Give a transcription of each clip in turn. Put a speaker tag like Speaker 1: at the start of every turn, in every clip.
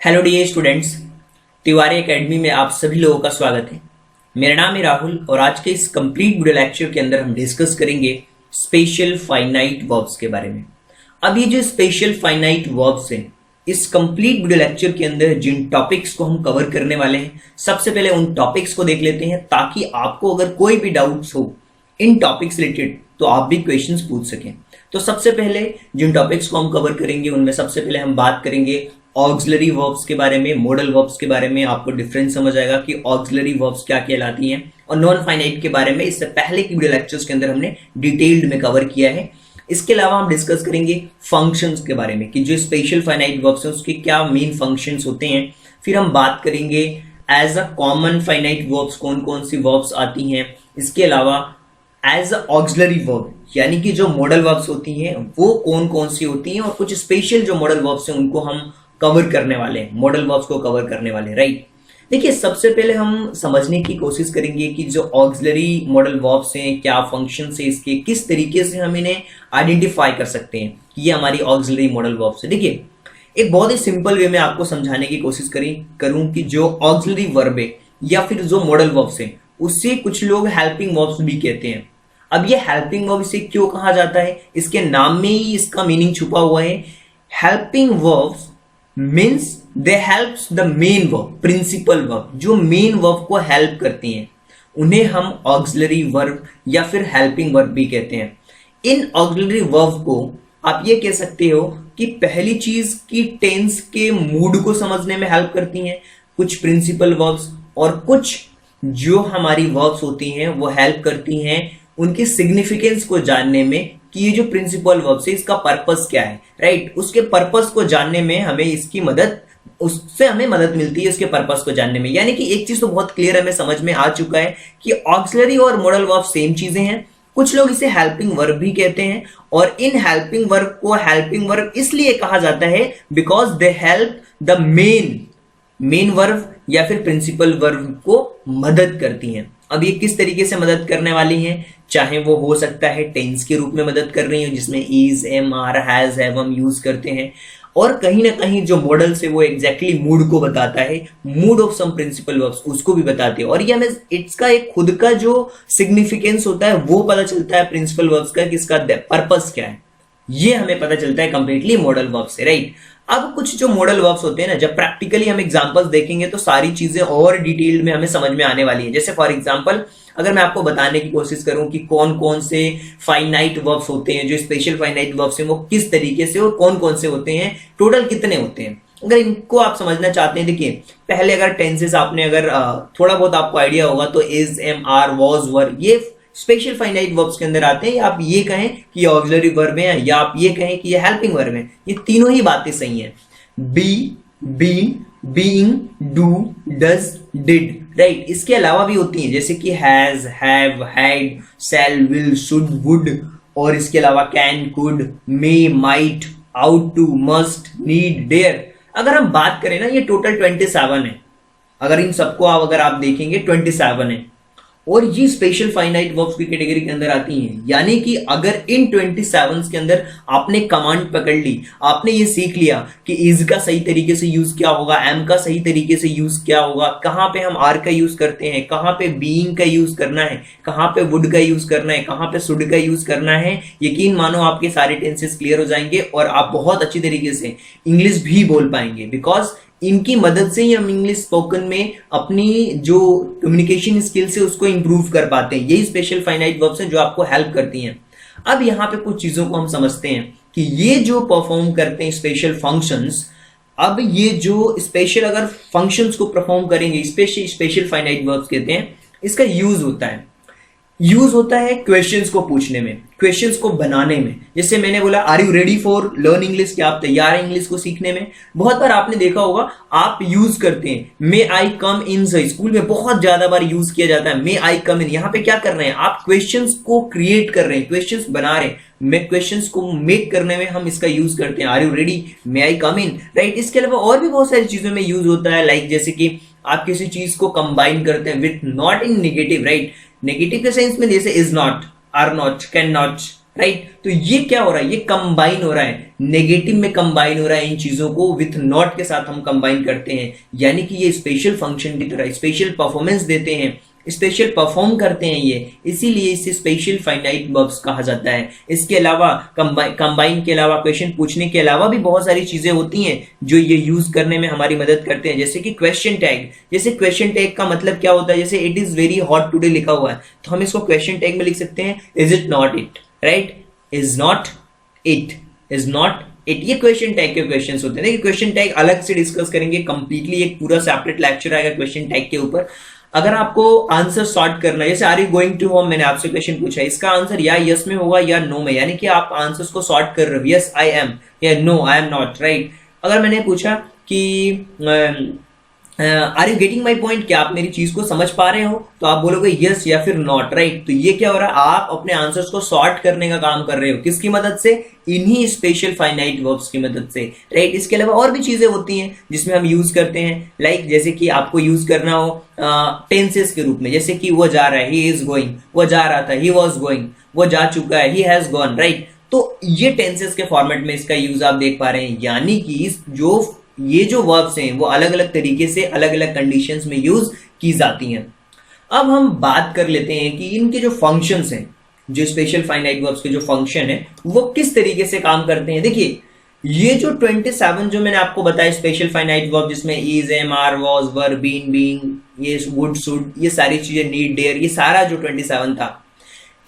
Speaker 1: Hello dear students, Tiwari Academy में आप सभी लोगों का स्वागत है। मेरा नाम है राहुल और आज के इस कंप्लीट वीडियो लेक्चर के अंदर हम डिस्कस करेंगे स्पेशल फाइनाइट वर्ब्स के बारे में। अब ये जो स्पेशल फाइनाइट वर्ब्स हैं, इस कंप्लीट वीडियो लेक्चर के अंदर जिन टॉपिक्स को हम कवर करने वाले हैं, सबसे पहले उन टॉपिक्स को देख लेते हैं ताकि आपको अगर कोई भी डाउट्स हो इन टॉपिक्स रिलेटेड तो आप भी क्वेश्चंस पूछ सकें। तो सबसे पहले जिन टॉपिक्स को हम कवर करेंगे उनमें सबसे पहले हम बात करेंगे ऑक्सिलरी वर्ब्स के बारे में, मॉडल वर्ब्स के बारे में। आपको डिफरेंस समझ आएगा कि ऑक्सिलरी वर्ब्स क्या कहलाती हैं, और नॉन फाइनाइट के बारे में इससे पहले की वीडियो लेक्चर्स के अंदर हमने डिटेल्ड में कवर किया है। इसके अलावा हम डिस्कस करेंगे फंक्शंस के बारे में कि जो स्पेशल फाइनाइट वर्ब्स हैं उसके क्या मेन फंक्शंस होते हैं। फिर हम बात करेंगे as a common finite verbs कौन कौन सी वर्ब्स आती हैं। इसके अलावा एज अ ऑक्सिलरी वर्ब यानी कि जो मॉडल वर्ब्स होती हैं वो कौन कौन सी होती हैं, और कुछ स्पेशल जो मॉडल वर्ब्स हैं उनको हम कवर करने वाले हैं, मॉडल वर्ब्स को कवर करने वाले हैं, राइट। देखिए, सबसे पहले हम समझने की कोशिश करेंगे कि जो ऑक्सिलरी मॉडल वर्ब्स हैं क्या फंक्शन है इसके, किस तरीके से हम इन्हें आइडेंटिफाई कर सकते हैं कि ये हमारी ऑक्सिलरी मॉडल वर्ब्स है। देखिए, एक बहुत ही सिंपल वे में आपको समझाने की कोशिश करूं कि जो ऑक्सिलरी वर्ब है या फिर जो मॉडल वर्ब्स है उससे कुछ लोग हेल्पिंग वर्ब्स भी कहते हैं। अब ये हेल्पिंग वर्ब इसे क्यों कहा जाता है, इसके नाम में ही इसका मीनिंग छुपा हुआ है। Helping verbs means they helps the main verb, principal verb, जो मेन वर्ब को हेल्प करती हैं उन्हें हम ऑक्सिलरी वर्ब या फिर हेल्पिंग वर्ब भी कहते हैं। इन ऑक्सिलरी वर्ब को आप ये कह सकते हो कि पहली चीज की टेंस के मूड को समझने में हेल्प करती हैं, कुछ प्रिंसिपल वर्ब्स, और कुछ जो हमारी वर्ब्स होती हैं वो हेल्प करती हैं उनकी सिग्निफिकेंस को जानने में कि ये जो प्रिंसिपल वर्ब है इसका पर्पस क्या है, राइट। उसके पर्पस को जानने में हमें इसकी मदद, उससे हमें मदद मिलती है उसके पर्पस को जानने में। यानी कि एक चीज तो बहुत क्लियर हमें समझ में आ चुका है कि ऑक्सिलरी और मॉडल वर्ब सेम चीजें हैं। कुछ लोग इसे हेल्पिंग वर्ब भी कहते हैं, और इन हेल्पिंग वर्ब को हेल्पिंग वर्ब इसलिए कहा जाता है because they help the main verb या फिर प्रिंसिपल वर्ब को मदद करती हैं। अब ये किस तरीके से मदद करने वाली हैं, चाहे वो हो सकता है टेंस के रूप में मदद कर रही हो जिसमें is, am, are, has, have हम यूज करते हैं, और कहीं ना कहीं जो मॉडल से वो एग्जैक्टली मूड को बताता है, mood of some principal verbs उसको भी बताते हैं, और ये हमें इसका एक खुद का जो सिग्निफिकेंस होता है वो पता चलता है प्रिंसिपल वर्ब्स का कि इसका पर्पस क्या है, ये हमें पता चलता है कंप्लीटली मॉडल वर्ब से, राइट। अब कुछ जो मॉडल वर्ब्स होते हैं ना, जब प्रैक्टिकली हम एग्जांपल्स देखेंगे तो सारी चीजें और डिटेल में हमें समझ में आने वाली है। जैसे फॉर एग्जांपल अगर मैं आपको बताने की कोशिश करूं कि कौन कौन से फाइनाइट वर्ब्स होते हैं, जो स्पेशल फाइनाइट वर्ब्स हैं वो किस तरीके से और कौन कौन से होते हैं, टोटल कितने होते हैं, अगर इनको आप समझना चाहते हैं। देखिए, पहले अगर टेंसेस आपने अगर थोड़ा बहुत आपको आइडिया होगा तो इज, एम, आर, वॉज, वर, ये स्पेशल फाइनाइट वर्ब्स के अंदर आते हैं, या आप ये कहें कि ये ऑक्सिलरी वर्ब है, या आप ये कहें कि ये हेल्पिंग वर्ब है। ये तीनों ही बातें सही हैं। Be, been, being, do, does, did, right. इसके अलावा भी होती हैं जैसे कि has, have, had, shall, will, should, would, और इसके अलावा can, could, may, might, ought, must, need, dare. अगर हम बात करें ना, ये टोटल 27 है। अगर इन सबको अगर आप देखेंगे 27 है, और ये स्पेशल फाइनाइट वर्ब्स की कैटेगरी के अंदर आती हैं। यानी कि अगर इन 27 के अंदर आपने कमांड पकड़ ली, आपने ये सीख लिया कि इज का सही तरीके से यूज क्या होगा, एम का सही तरीके से यूज क्या होगा, कहां पे हम आर का यूज करते हैं, कहां पे बीइंग का यूज करना है, कहां पे वुड का यूज करना है, कहां पे शुड का यूज करना है, यकीन मानो आपके सारे टेंसेस क्लियर हो जाएंगे और आप बहुत अच्छी तरीके से इंग्लिश भी बोल पाएंगे, बिकॉज इनकी मदद से ही हम इंग्लिश स्पोकन में अपनी जो कम्युनिकेशन स्किल्स है उसको इंप्रूव कर पाते हैं। यही स्पेशल फाइनाइट वर्ब्स हैं जो आपको हेल्प करती हैं। अब यहाँ पे कुछ चीजों को हम समझते हैं कि ये जो परफॉर्म करते हैं स्पेशल फंक्शंस, अब ये जो स्पेशल अगर फंक्शंस को परफॉर्म करेंगे, स्पेशल फाइनाइट वर्ब्स कहते हैं, इसका यूज होता है क्वेश्चंस को पूछने में, क्वेश्चंस को बनाने में। जैसे मैंने बोला are you ready for learn English, क्या आप तैयार हैं इंग्लिश को सीखने में। बहुत बार आपने देखा होगा आप यूज करते हैं मे आई कम इन, स्कूल में बहुत ज्यादा बार यूज किया जाता है मे आई कम इन। यहाँ पे क्या कर रहे हैं आप, क्वेश्चंस को क्रिएट कर रहे हैं, क्वेश्चंस बना रहे हैं, क्वेश्चंस को मेक करने में हम इसका यूज करते हैं, are you ready, may I come in, right. इसके अलावा और भी बहुत सारी चीजों में यूज होता है, लाइक जैसे कि आप किसी चीज को कंबाइन करते हैं with not in negative, right. Negative के सेंस में जैसे is not, are not, can not, right. तो ये क्या हो रहा है, ये कंबाइन हो रहा है, नेगेटिव में कंबाइन हो रहा है, इन चीजों को विथ नॉट के साथ हम कंबाइन करते हैं, यानी कि ये स्पेशल फंक्शन की तरह स्पेशल परफॉर्मेंस देते हैं, स्पेशल परफॉर्म करते हैं ये, इसीलिए इसे स्पेशल फाइनाइट वर्ब्स कहा जाता है। इसके अलावा कंबाइन के अलावा, क्वेश्चन पूछने के अलावा भी बहुत सारी चीजें होती हैं जो ये यूज करने में हमारी मदद करते हैं, जैसे कि क्वेश्चन टैग। जैसे क्वेश्चन टैग का मतलब क्या होता है, जैसे it is very hot today लिखा हुआ है तो हम इसको क्वेश्चन टैग में लिख सकते हैं is it not it, right, is not it, is not it, ये क्वेश्चन टैग के क्वेश्चंस होते हैं। देखिए क्वेश्चन टैग अलग से डिस्कस करेंगे, कंप्लीटली एक पूरा सेपरेट लेक्चर आएगा क्वेश्चन टैग के ऊपर। अगर आपको आंसर सॉर्ट करना है, जैसे are you going to home, मैंने आपसे क्वेश्चन पूछा, इसका आंसर या यस में होगा या नो में, यानी कि आप आंसर्स को सॉर्ट कर रहे हो, यस आई एम या no I am not, right. अगर मैंने पूछा कि are you getting my point, क्या आप मेरी चीज को समझ पा रहे हो, तो आप बोलोगे यस या फिर नॉट, राइट। तो ये क्या हो रहा है, आप अपने आंसर्स को सॉर्ट करने का काम कर रहे हो, किसकी मदद से, इन्हीं स्पेशल फाइनाइट वर्ब्स की मदद से, राइट। इसके अलावा और भी चीजें होती हैं जिसमें हम यूज करते हैं, लाइक जैसे कि आपको यूज करना हो टेंसेस के रूप में, जैसे कि वो जा रहा है, ही इज गोइंग, वो जा रहा था, ही वॉज गोइंग, वो जा चुका है, ही हैज गॉन, राइट। तो ये टेंसेस के फॉर्मेट में इसका यूज आप देख पा रहे हैं, यानी कि ये जो वर्ब्स हैं वो अलग अलग तरीके से अलग अलग कंडीशंस में यूज की जाती हैं। अब हम बात कर लेते हैं कि इनके जो फंक्शंस हैं, जो स्पेशल फाइनाइट वर्ब्स के जो फंक्शन है वो किस तरीके से काम करते हैं। देखिए ये जो 27 जो मैंने आपको बताया स्पेशल फाइनाइट वर्ब, जिसमें is, am, are, was, were, been, being, ये वुड, शुड, ये सारी चीजें, नीड, डेयर, ये सारा जो 27 था,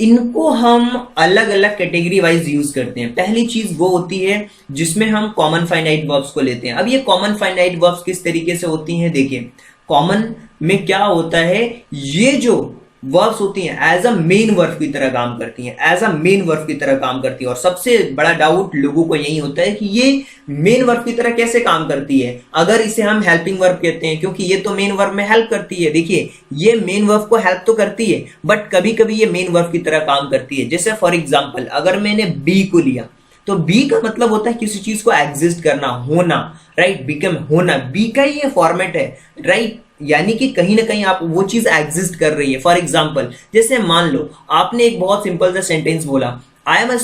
Speaker 1: इनको हम अलग अलग कैटेगरी वाइज यूज करते हैं। पहली चीज वो होती है जिसमें हम कॉमन फाइनाइट वर्ब्स को लेते हैं। अब ये कॉमन फाइनाइट वर्ब्स किस तरीके से होती हैं, देखिए कॉमन में क्या होता है, ये जो वर्ब्स होती हैं एज अ मेन वर्ब की तरह काम करती हैं, एज अ मेन वर्ब की तरह काम करती है। और सबसे बड़ा डाउट लोगों को यही होता है कि ये मेन वर्ब की तरह कैसे काम करती है, अगर इसे हम हेल्पिंग वर्ब कहते हैं, क्योंकि ये तो मेन वर्ब में हेल्प करती है। देखिए ये मेन वर्ब को हेल्प तो करती है, बट कभी कभी ये मेन वर्ब की तरह काम करती है। जैसे फॉर एग्जाम्पल अगर मैंने बी को लिया, तो बी का मतलब होता है किसी चीज को एग्जिस्ट करना, होना, राइट, बिकम, होना, बी का ही ये फॉर्मेट है, राइट, यानी कि कहीं ना कहीं आप वो चीज एग्जिस्ट कर रही है। फॉर एग्जाम्पल जैसे मान लो आपने एक बहुत सिंपल सा सेंटेंस बोला, आई am a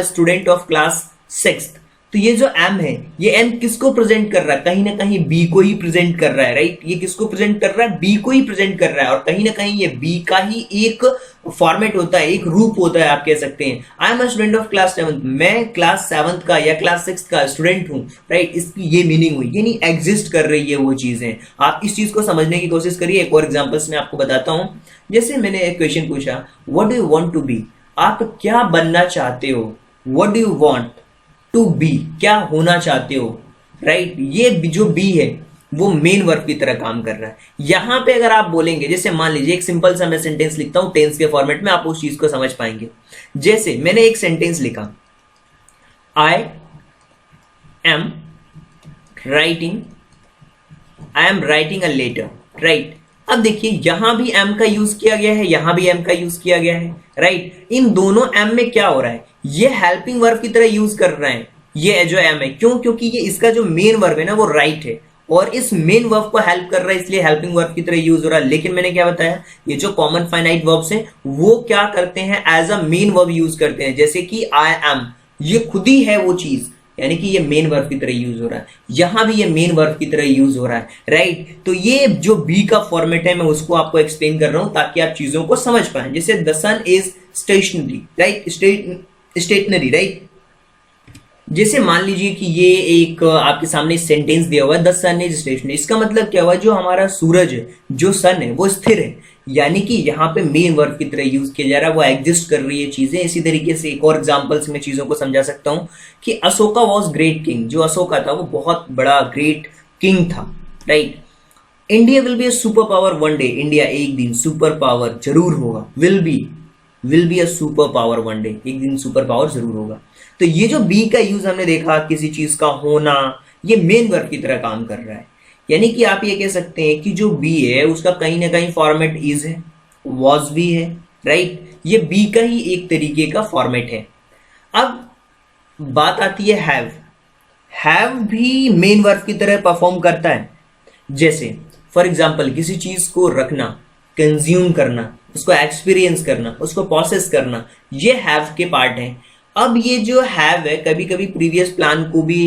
Speaker 1: student of class 6th, तो ये जो एम है, ये एम किसको प्रेजेंट कर रहा है, कहीं ना कहीं बी को ही प्रेजेंट कर रहा है, राइट। ये किसको प्रेजेंट कर रहा है, बी को ही प्रेजेंट कर रहा है, और कहीं ना कहीं ये बी का ही एक फॉर्मेट होता है, एक रूप होता है, आप कह सकते हैं। आई am a student of class 7th, मैं क्लास 7th का या क्लास 6th का स्टूडेंट हूं, राइट। इसकी ये मीनिंग हुई, ये नहीं एग्जिस्ट कर रही है वो चीजें। आप इस चीज को समझने की कोशिश करिए। एक और एग्जांपल्स मैं आपको बताता हूं। जैसे मैंने एक क्वेश्चन पूछा, what do you want to be, आप क्या बनना चाहते हो, what do you want to be, क्या होना चाहते हो, राइट। ये जो बी है वो मेन वर्ब की तरह काम कर रहा है। यहां पे अगर आप बोलेंगे, जैसे मान लीजिए एक सिंपल सा मैं सेंटेंस लिखता हूं टेंस के फॉर्मेट में, आप उस चीज को समझ पाएंगे। जैसे मैंने एक सेंटेंस लिखा, I am writing a letter, right. अब देखिए यहां भी एम का यूज किया गया है, यहां भी एम का यूज किया गया है, राइट। इन दोनों एम में क्या हो रहा है, ये हेल्पिंग वर्ब की तरह यूज कर रहे हैं, ये जो एम है, क्यों, क्योंकि ये इसका जो मेन वर्ब है ना वो राइट है, और इस मेन वर्ब को हेल्प कर रहा है, इसलिए हेल्पिंग वर्ब की तरह यूज हो रहा है। लेकिन मैंने क्या बताया, ये जो कॉमन फाइनाइट वर्ब्स हैं वो क्या करते हैं, as a main verb use करते हैं। जैसे कि आई एम, ये खुद ही है वो चीज, यानी कि ये मेन वर्ब की तरह यूज हो रहा है, यहां भी ये मेन वर्ब की तरह यूज हो रहा है, राइट। तो ये जो बी का फॉर्मेट है मैं उसको आपको एक्सप्लेन कर रहा हूं ताकि आप चीजों को समझ पाए। जैसे the sun is stationary, right, stationary, right. जैसे मान लीजिए कि ये एक आपके सामने सेंटेंस दिया हुआ है, द सन इज स्टेशनरी, इसका मतलब क्या हुआ, जो हमारा सूरज है, जो सन है वो स्थिर है, यानी कि यहाँ पे मेन वर्ब की तरह यूज किया जा रहा है, वो एग्जिस्ट कर रही है चीजें। इसी तरीके से एक और एग्जांपल से मैं चीजों को समझा सकता हूँ कि अशोका वॉज ग्रेट किंग, जो अशोका था वो बहुत बड़ा ग्रेट किंग था, right. India will be a super power one day, India एक दिन सुपर पावर जरूर होगा, will be a super power one day, एक दिन सुपर पावर जरूर होगा। तो ये जो बी का यूज हमने देखा, किसी चीज का होना, ये मेन वर्ब की तरह काम कर रहा है। यानी कि आप ये कह सकते हैं कि जो बी है उसका कहीं ना कहीं फॉर्मेट इज है, वॉज भी है, राइट। ये बी का ही एक तरीके का फॉर्मेट है। अब बात आती है हैव भी मेन वर्ब की तरह परफॉर्म करता है। जैसे फॉर एग्जाम्पल किसी चीज को रखना, कंज्यूम करना, उसको एक्सपीरियंस करना, उसको प्रोसेस करना, ये हैव के पार्ट हैं। अब ये जो हैव है कभी कभी प्रीवियस प्लान को भी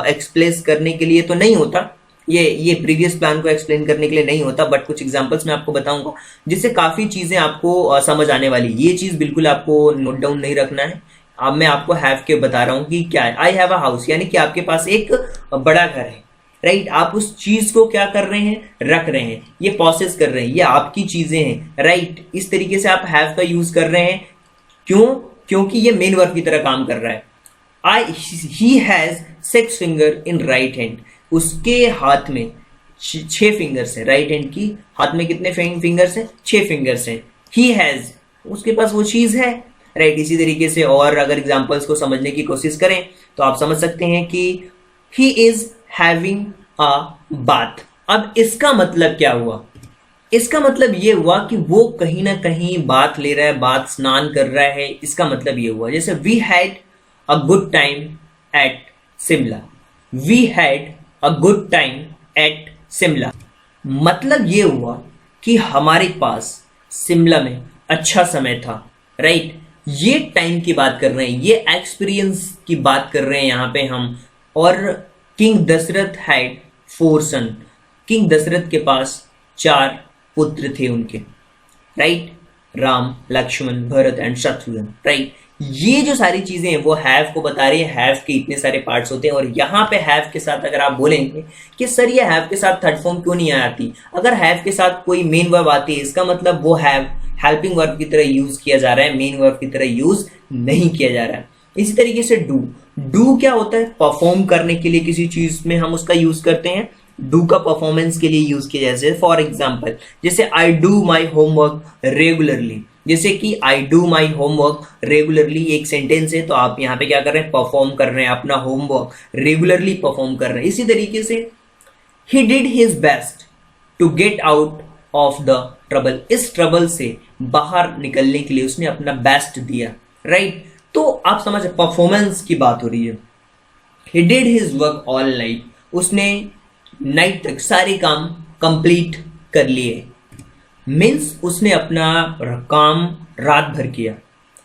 Speaker 1: एक्सप्लेस करने के लिए तो नहीं होता, ये प्रीवियस प्लान को एक्सप्लेन करने के लिए नहीं होता, बट कुछ एग्जांपल्स मैं आपको बताऊंगा जिससे काफी चीजें आपको समझ आने वाली। ये चीज बिल्कुल आपको नोट डाउन नहीं रखना है। अब मैं आपको हैव के बता रहा हूं कि क्या है। आई हैव अ हाउस, यानी कि आपके पास एक बड़ा घर है, राइट। आप उस चीज को क्या कर रहे हैं, रख रहे हैं, ये प्रोसेस कर रहे हैं, ये आपकी चीजें हैं, राइट। इस तरीके से आप हैव का यूज कर रहे हैं। क्यों? क्योंकि ये मेन वर्ब की तरह काम कर रहा है। He has 6 finger in right hand, उसके हाथ में 6 फिंगर्स हैं। राइट हैंड की हाथ में कितने फिंगर्स हैं? 6 फिंगर्स हैं। ही हैज, उसके पास वो चीज है, राइट। इसी तरीके से और अगर एग्जांपल्स को समझने की कोशिश करें तो आप समझ सकते हैं कि he is having a bath. अब इसका मतलब क्या हुआ? इसका मतलब ये हुआ कि वो कहीं ना कहीं बात ले रहा है, बात स्नान कर रहा है। इसका मतलब ये हुआ, जैसे we had a good time at Shimla. We had a good time at Shimla, मतलब ये हुआ कि हमारे पास शिमला में अच्छा समय था, राइट। ये टाइम की बात कर रहे हैं, ये एक्सपीरियंस की बात कर रहे हैं यहाँ पे हम। और king Dasharath had 4 son, king Dasharath के पास 4 पुत्र थे उनके, right. Ram, Lakshman, Bharat and Shatrughan, right. ये जो सारी चीजें हैं वो हैव को बता रही है। हैव के इतने सारे पार्ट्स होते हैं और यहाँ पे हैव के साथ अगर आप बोलेंगे कि सर ये हैव के साथ थर्ड फॉर्म क्यों नहीं आती, अगर हैव के साथ कोई मेन वर्ब आती है इसका मतलब वो हैव हेल्पिंग वर्ब की तरह यूज किया जा रहा है, मेन वर्ब की तरह यूज नहीं किया जा रहा है। इसी तरीके से डू, डू क्या होता है? परफॉर्म करने के लिए किसी चीज में हम उसका यूज करते हैं। डू का परफॉर्मेंस के लिए यूज किया जाए, फॉर एग्जाम्पल जैसे I do my homework regularly. जैसे कि I do my homework regularly एक सेंटेंस है, तो आप यहाँ पे क्या कर रहे हैं? परफॉर्म कर रहे हैं, अपना होमवर्क रेगुलरली परफॉर्म कर रहे हैं। इसी तरीके से ही did his best to get out of the trouble, इस ट्रबल से बाहर निकलने के लिए उसने अपना बेस्ट दिया, राइट। तो आप समझ, परफॉर्मेंस की बात हो रही है। ही did his work all night, उसने नाइट तक सारे काम कंप्लीट कर लिए, मीन्स उसने अपना काम रात भर किया।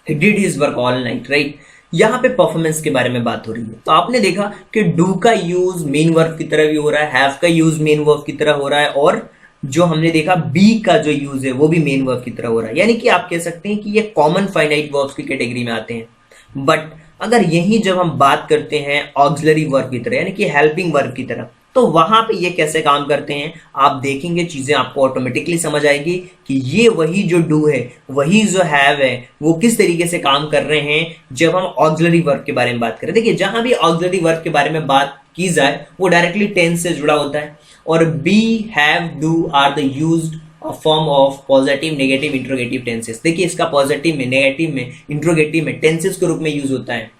Speaker 1: ही did his work all night, right. यहाँ पे परफॉर्मेंस के बारे में बात हो रही है। तो आपने देखा कि डू का यूज मेन वर्ब की तरह भी हो रहा है, हैव का यूज मेन वर्ब की तरह हो रहा है, और जो हमने देखा बी का जो यूज है वो भी मेन वर्ब की तरह हो रहा है। यानी कि आप कह सकते हैं कि ये कॉमन फाइनाइट वर्ब्स की कैटेगरी में आते हैं। बट अगर यही जब हम बात करते हैं ऑक्सिलरी वर्ब की तरह, यानी कि हेल्पिंग वर्ब की तरह, तो वहां पे ये कैसे काम करते हैं आप देखेंगे, चीजें आपको ऑटोमेटिकली समझ आएगी कि ये वही जो डू है, वही जो हैव है, वो किस तरीके से काम कर रहे हैं जब हम ऑक्सिलरी वर्ब के बारे में बात करें। देखिए, जहां भी ऑक्सिलरी वर्ब के बारे में बात की जाए वो डायरेक्टली टेंस से जुड़ा होता है, और be, have, do are the used form of positive, negative, interrogative tenses. देखिए, इसका पॉजिटिव में, नेगेटिव में, इंट्रोगेटिव में टेंसेस के रूप में यूज होता है,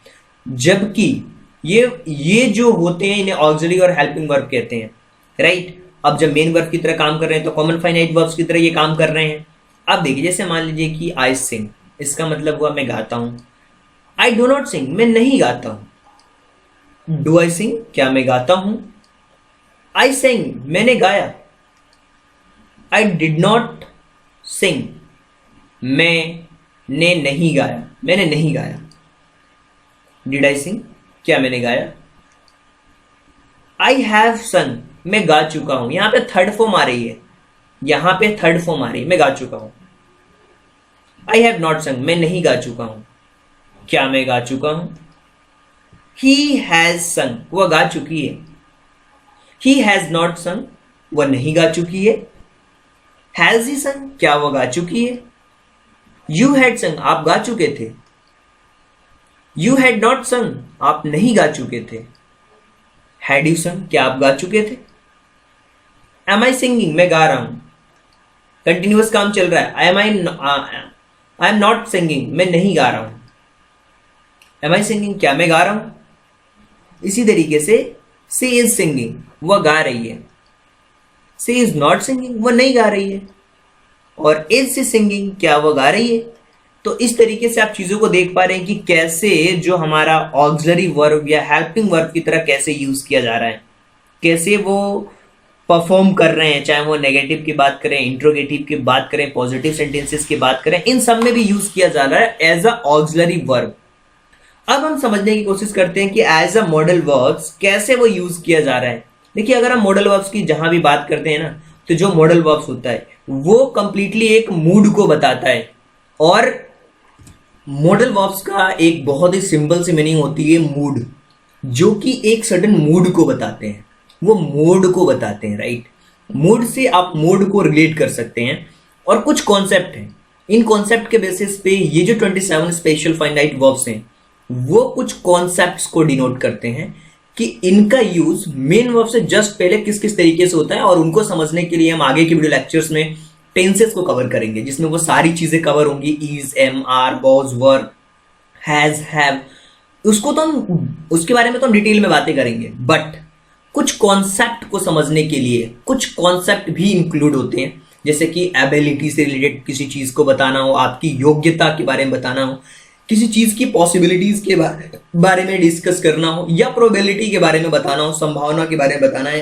Speaker 1: जबकि ये जो होते हैं इन्हें ऑक्सिलरी और हेल्पिंग वर्ब कहते हैं, राइट। अब जब मेन वर्ब की तरह काम कर रहे हैं तो कॉमन फाइनाइट वर्ब्स की तरह ये काम कर रहे हैं। अब देखिए, जैसे मान लीजिए कि आई सिंग, इसका मतलब हुआ मैं गाता हूं। आई डू नॉट सिंग, मैं नहीं गाता हूं। डू आई सिंग, क्या मैं गाता हूं? आई सिंग, मैंने गाया। आई डिड नॉट सिंग, मैंने नहीं गाया, मैंने नहीं गाया। डिड आई सिंग, क्या मैंने गाया? आई हैव सन, मैं गा चुका हूं। यहां पे थर्ड फॉर्म आ रही है, यहां पे थर्ड फॉर्म आ रही है, मैं गा चुका हूं। आई हैव नॉट संग, मैं नहीं गा चुका हूं। क्या मैं गा चुका हूं? ही हैज संग, वह गा चुकी है। ही हैज नॉट संग, वह नहीं गा चुकी है। हैज ही संग, क्या वह गा चुकी है? यू हैड संग, आप गा चुके थे। यू हैड नॉट संग, आप नहीं गा चुके थे। हैड यू संग, क्या आप गा चुके थे? एम आई सिंगिंग, मैं गा रहा हूं। कंटिन्यूअस काम चल रहा है। आई एम नॉट सिंगिंग, मैं नहीं गा रहा हूं। एम आई सिंगिंग, क्या मैं गा रहा हूं? इसी तरीके से सी इज सिंगिंग, वह गा रही है। सी इज नॉट सिंगिंग, वह नहीं गा रही है। और इज सी सिंगिंग, क्या वह गा रही है? तो इस तरीके से आप चीजों को देख पा रहे हैं कि कैसे जो हमारा ऑक्सिलरी वर्ब या हेल्पिंग वर्ब की तरह कैसे यूज किया जा रहा है, कैसे वो परफॉर्म कर रहे हैं, चाहे वो नेगेटिव की बात करें, इंट्रोगेटिव की बात करें, पॉजिटिव सेंटेंसेस की बात करें, इन सब में भी यूज किया जा रहा है एज अ ऑक्सिलरी वर्ब। अब हम समझने की कोशिश करते हैं कि एज अ मॉडल वर्ब्स कैसे वो यूज किया जा रहा है। देखिए, अगर हम मॉडल वर्ब्स की जहां भी बात करते हैं ना, तो जो मॉडल वर्ब्स होता है वो कंप्लीटली एक मूड को बताता है। और मॉडल वर्ब्स का एक बहुत ही सिंपल सी मीनिंग होती है मूड, जो कि एक सडन मूड को बताते हैं, वो मोड को बताते हैं, राइट। मूड से आप मोड को रिलेट कर सकते हैं। और कुछ कॉन्सेप्ट हैं, इन कॉन्सेप्ट के बेसिस पे ये जो 27 स्पेशल फाइनाइट वर्ब्स हैं वो कुछ कॉन्सेप्ट्स को डिनोट करते हैं कि इनका यूज मेन वर्ब से जस्ट पहले किस किस तरीके से होता है। और उनको समझने के लिए हम आगे के वीडियो लेक्चर्स में टेंसेस को कवर करेंगे, जिसमें वो सारी चीजें कवर होंगी, is, am, are, was, were, has, have. उसको तो हम, उसके बारे में तो हम डिटेल में बातें करेंगे, बट कुछ कॉन्सेप्ट को समझने के लिए कुछ कॉन्सेप्ट भी इंक्लूड होते हैं, जैसे कि एबिलिटी से रिलेटेड किसी चीज को बताना हो, आपकी योग्यता के बारे में बताना हो, किसी चीज की पॉसिबिलिटीज के बारे में डिस्कस करना हो, या प्रोबेबिलिटी के बारे में बताना हो, संभावना के बारे में बताना है।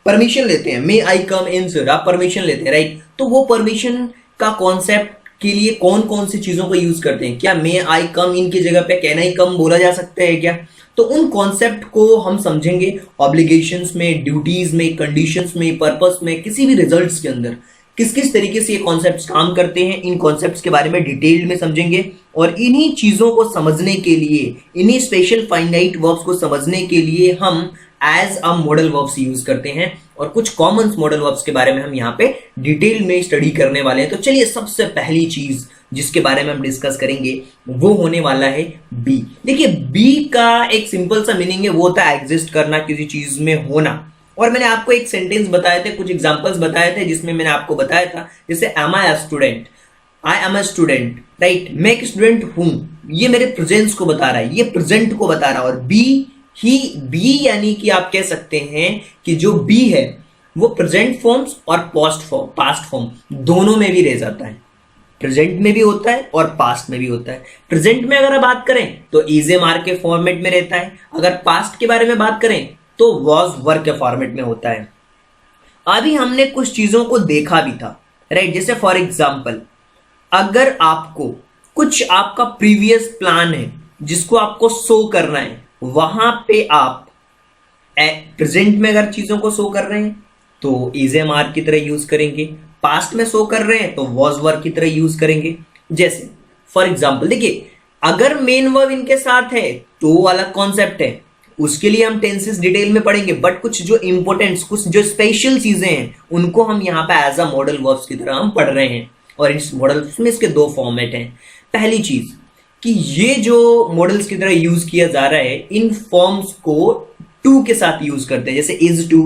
Speaker 1: परमिशन लेते हैं, मे आई कम इन सर, आप परमिशन लेते हैं, राइट। तो वो परमिशन का कॉन्सेप्ट के लिए कौन कौन सी चीजों को यूज करते हैं, क्या मे आई कम इन की जगह पे कैन आई कम बोला जा सकता है क्या? तो उन कॉन्सेप्ट को हम समझेंगे ऑब्लिगेशंस में, ड्यूटीज में, कंडीशंस में, पर्पस में, किसी भी रिजल्ट्स के अंदर किस किस तरीके से ये कॉन्सेप्ट्स काम करते हैं, इन कॉन्सेप्ट्स के बारे में डिटेल्ड में समझेंगे। और इन्हीं चीजों को समझने के लिए, इन्हीं स्पेशल फाइनाइट वर्ब्स को समझने के लिए हम as a modal verbs use करते हैं। और कुछ कॉमन मॉडल वर्ब्स के बारे में हम यहाँ पे डिटेल में स्टडी करने वाले हैं। तो चलिए, सबसे पहली चीज जिसके बारे में हम डिस्कस करेंगे वो होने वाला है बी। देखिए, बी का एक सिंपल सा मीनिंग है, वो होता है एग्जिस्ट करना, किसी चीज में होना। और मैंने आपको एक सेंटेंस बताए थे, कुछ एग्जांपल्स बताए थे, जिसमें मैंने आपको बताया था, जैसे am I a student, I am a student, right. मैं एक स्टूडेंट हूं, ये मेरे प्रेजेंस को बता रहा है, ये प्रेजेंट को बता रहा है। और बी यानी कि आप कह सकते हैं कि जो बी है वो प्रेजेंट फॉर्म्स और पास्ट फॉर्म दोनों में भी रह जाता है। प्रेजेंट में भी होता है और पास्ट में भी होता है। प्रेजेंट में अगर बात करें तो इज एम आर के फॉर्मेट में रहता है, अगर पास्ट के बारे में बात करें तो वॉज वर के फॉर्मेट में होता है। अभी हमने कुछ चीजों को देखा भी था, राइट। जैसे फॉर एग्जाम्पल, अगर आपको कुछ आपका प्रीवियस प्लान है जिसको आपको शो करना है, वहां पे आप प्रेजेंट में अगर चीजों को शो कर रहे हैं तो इज एम आर की तरह यूज करेंगे, पास्ट में शो कर रहे हैं तो वॉज वर की तरह यूज करेंगे। जैसे फॉर एग्जाम्पल देखिए, अगर मेन वर्ब इनके साथ है तो वो अलग कॉन्सेप्ट है, उसके लिए हम टेंसेस डिटेल में पढ़ेंगे। बट कुछ जो इंपॉर्टेंट, कुछ जो स्पेशल चीजें हैं, उनको हम यहाँ पे एज अ मॉडल वर्ब्स की तरह हम पढ़ रहे हैं। और इस मॉडल्स में इसके दो फॉर्मेट हैं। पहली चीज कि ये जो मॉडल्स की तरह यूज किया जा रहा है, इन फॉर्म्स को टू के साथ यूज करते हैं, जैसे is to,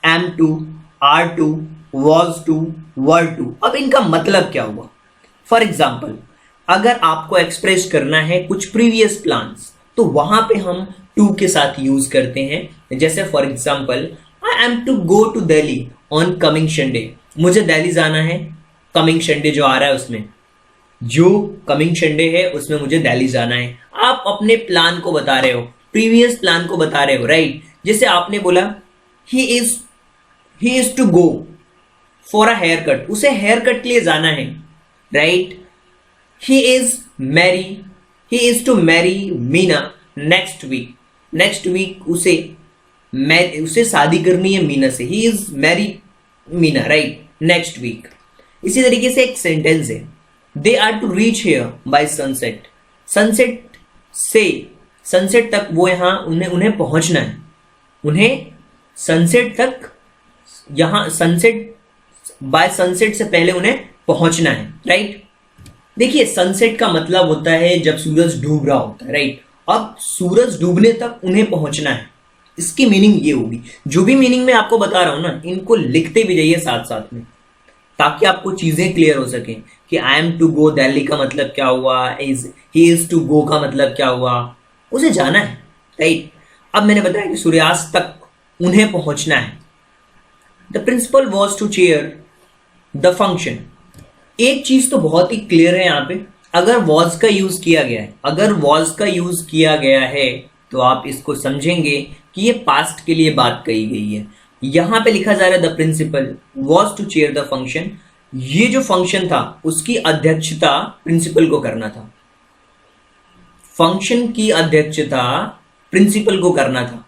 Speaker 1: am to, are to, was to, were to. अब इनका मतलब क्या हुआ? फॉर एग्जाम्पल, अगर आपको एक्सप्रेस करना है कुछ प्रीवियस प्लान्स, तो वहां पे हम टू के साथ यूज करते हैं। जैसे for example, I am to go to Delhi on coming Sunday, मुझे दिल्ली जाना है कमिंग संडे जो आ रहा है उसमें, जो कमिंग संडे है उसमें मुझे दिल्ली जाना है। आप अपने प्लान को बता रहे हो, प्रीवियस प्लान को बता रहे हो, राइट। जैसे आपने बोला he is to go for a hair cut, उसे हेयर कट के लिए जाना है, right. He is to marry Meena next week, उसे शादी करनी है मीना से, he is marry Meena, right, next week. इसी तरीके से एक सेंटेंस है, they are to reach here by sunset, sunset तक वो यहां उन्हें पहुंचना है, उन्हें सनसेट तक, यहां बाय सनसेट से पहले उन्हें पहुंचना है, राइट। देखिए, सनसेट का मतलब होता है जब सूरज डूब रहा होता है, राइट। अब सूरज डूबने तक उन्हें पहुंचना है, इसकी मीनिंग ये होगी। जो भी मीनिंग मैं आपको बता रहा हूं ना, इनको लिखते भी जाइए साथ साथ में, ताकि आपको चीजें क्लियर हो सके कि I am to go Delhi का मतलब क्या हुआ, ही इज टू गो का मतलब क्या हुआ, उसे जाना है, राइट। अब मैंने बताया कि सूर्यास्त तक उन्हें पहुंचना है। The principal was to chair the function. एक चीज तो बहुत ही क्लियर है यहाँ पे, अगर वॉज का यूज किया गया है, तो आप इसको समझेंगे कि ये पास्ट के लिए बात कही गई है। यहां पे लिखा जा रहा है the principal was to chair the function. ये जो फंक्शन था उसकी अध्यक्षता प्रिंसिपल को करना था। फंक्शन की अध्यक्षता प्रिंसिपल को करना था,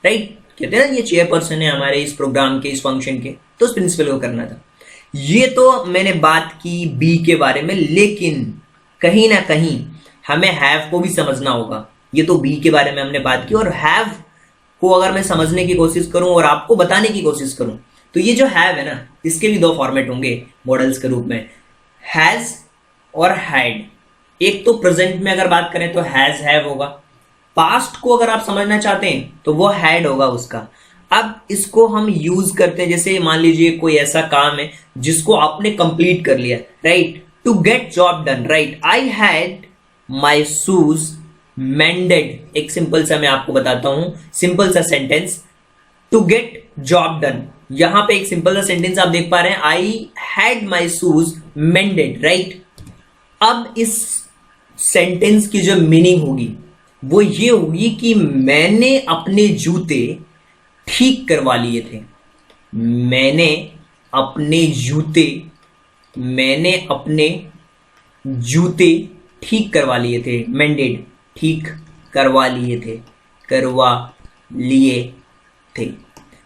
Speaker 1: राइट। कहते हैं ना ये चेयरपर्सन है हमारे इस प्रोग्राम के, इस फंक्शन के, तो उस प्रिंसिपल को करना था। ये तो मैंने बात की बी के बारे में, लेकिन कहीं ना कहीं हमें हैव को भी समझना होगा। ये तो बी के बारे में हमने बात की, और हैव को अगर मैं समझने की कोशिश करूं और आपको बताने की कोशिश करूं, तो ये जो हैव है ना, इसके भी दो फॉर्मेट होंगे मॉडल्स के रूप में, हैज और हैड। एक तो प्रेजेंट में अगर बात करें तो हैज हैव होगा, पास्ट को अगर आप समझना चाहते हैं तो वो हैड होगा उसका। अब इसको हम यूज करते हैं, जैसे मान लीजिए कोई ऐसा काम है जिसको आपने कंप्लीट कर लिया, right, to get job done, right, I had my shoes mended. एक सिंपल सा मैं आपको बताता हूं, सिंपल सा sentence, to get job done. यहां पे एक सिंपल सा सेंटेंस आप देख पा रहे हैं, आई हैड माई शूज मेंडेड, राइट। अब इस सेंटेंस की जो मीनिंग होगी वो ये होगी कि मैंने अपने जूते ठीक करवा लिए थे। मैंने अपने जूते ठीक करवा लिए थे, मेंडेड, ठीक करवा लिए थे।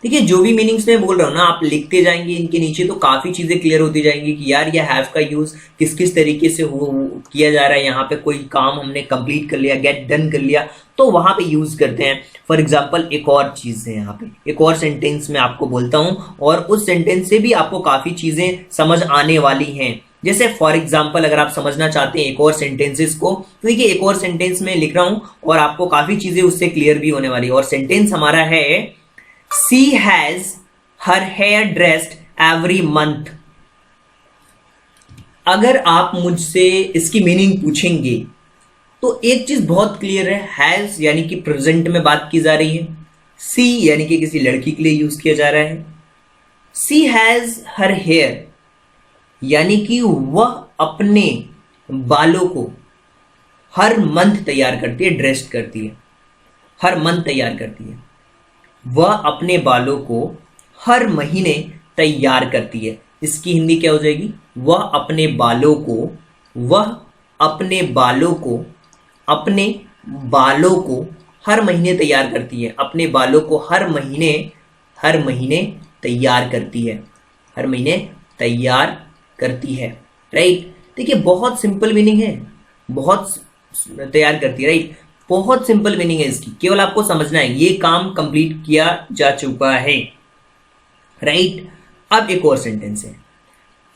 Speaker 1: देखिए जो भी मीनिंग्स मैं बोल रहा हूं ना, आप लिखते जाएंगे इनके नीचे तो काफी चीजें क्लियर होती जाएंगी कि यार ये हैव का यूज किस किस तरीके से किया जा रहा है। यहाँ पे कोई काम हमने कंप्लीट कर लिया, गेट डन कर लिया, तो वहां पे यूज करते हैं। फॉर एग्जाम्पल एक और चीज है, यहाँ पे एक और सेंटेंस में आपको बोलता हूं, और उस सेंटेंस से भी आपको काफी चीजें समझ आने वाली हैं। जैसे फॉर एग्जाम्पल अगर आप समझना चाहते हैं एक और सेंटेंसेस को, तो देखिए एक और सेंटेंस में लिख रहा हूं और आपको काफी चीजें उससे क्लियर भी होने वाली है। और सेंटेंस हमारा है, She has her hair dressed every month। अगर आप मुझसे इसकी मीनिंग पूछेंगे तो एक चीज बहुत क्लियर है, हैज यानी कि प्रेजेंट में बात की जा रही है, सी यानी कि किसी लड़की के लिए यूज किया जा रहा है। सी हैज हर हेयर यानी कि वह अपने बालों को हर मंथ तैयार करती है, ड्रेस्ड करती है, हर मंथ तैयार करती है। वह अपने बालों को हर महीने तैयार करती है। इसकी हिंदी क्या हो जाएगी, वह अपने बालों को हर महीने तैयार करती है। अपने बालों को हर महीने तैयार करती है, राइट। देखिए बहुत सिंपल मीनिंग है, बहुत तैयार करती है, राइट। बहुत सिंपल मीनिंग है इसकी, केवल आपको समझना है ये काम कंप्लीट किया जा चुका है, राइट। अब एक और सेंटेंस है,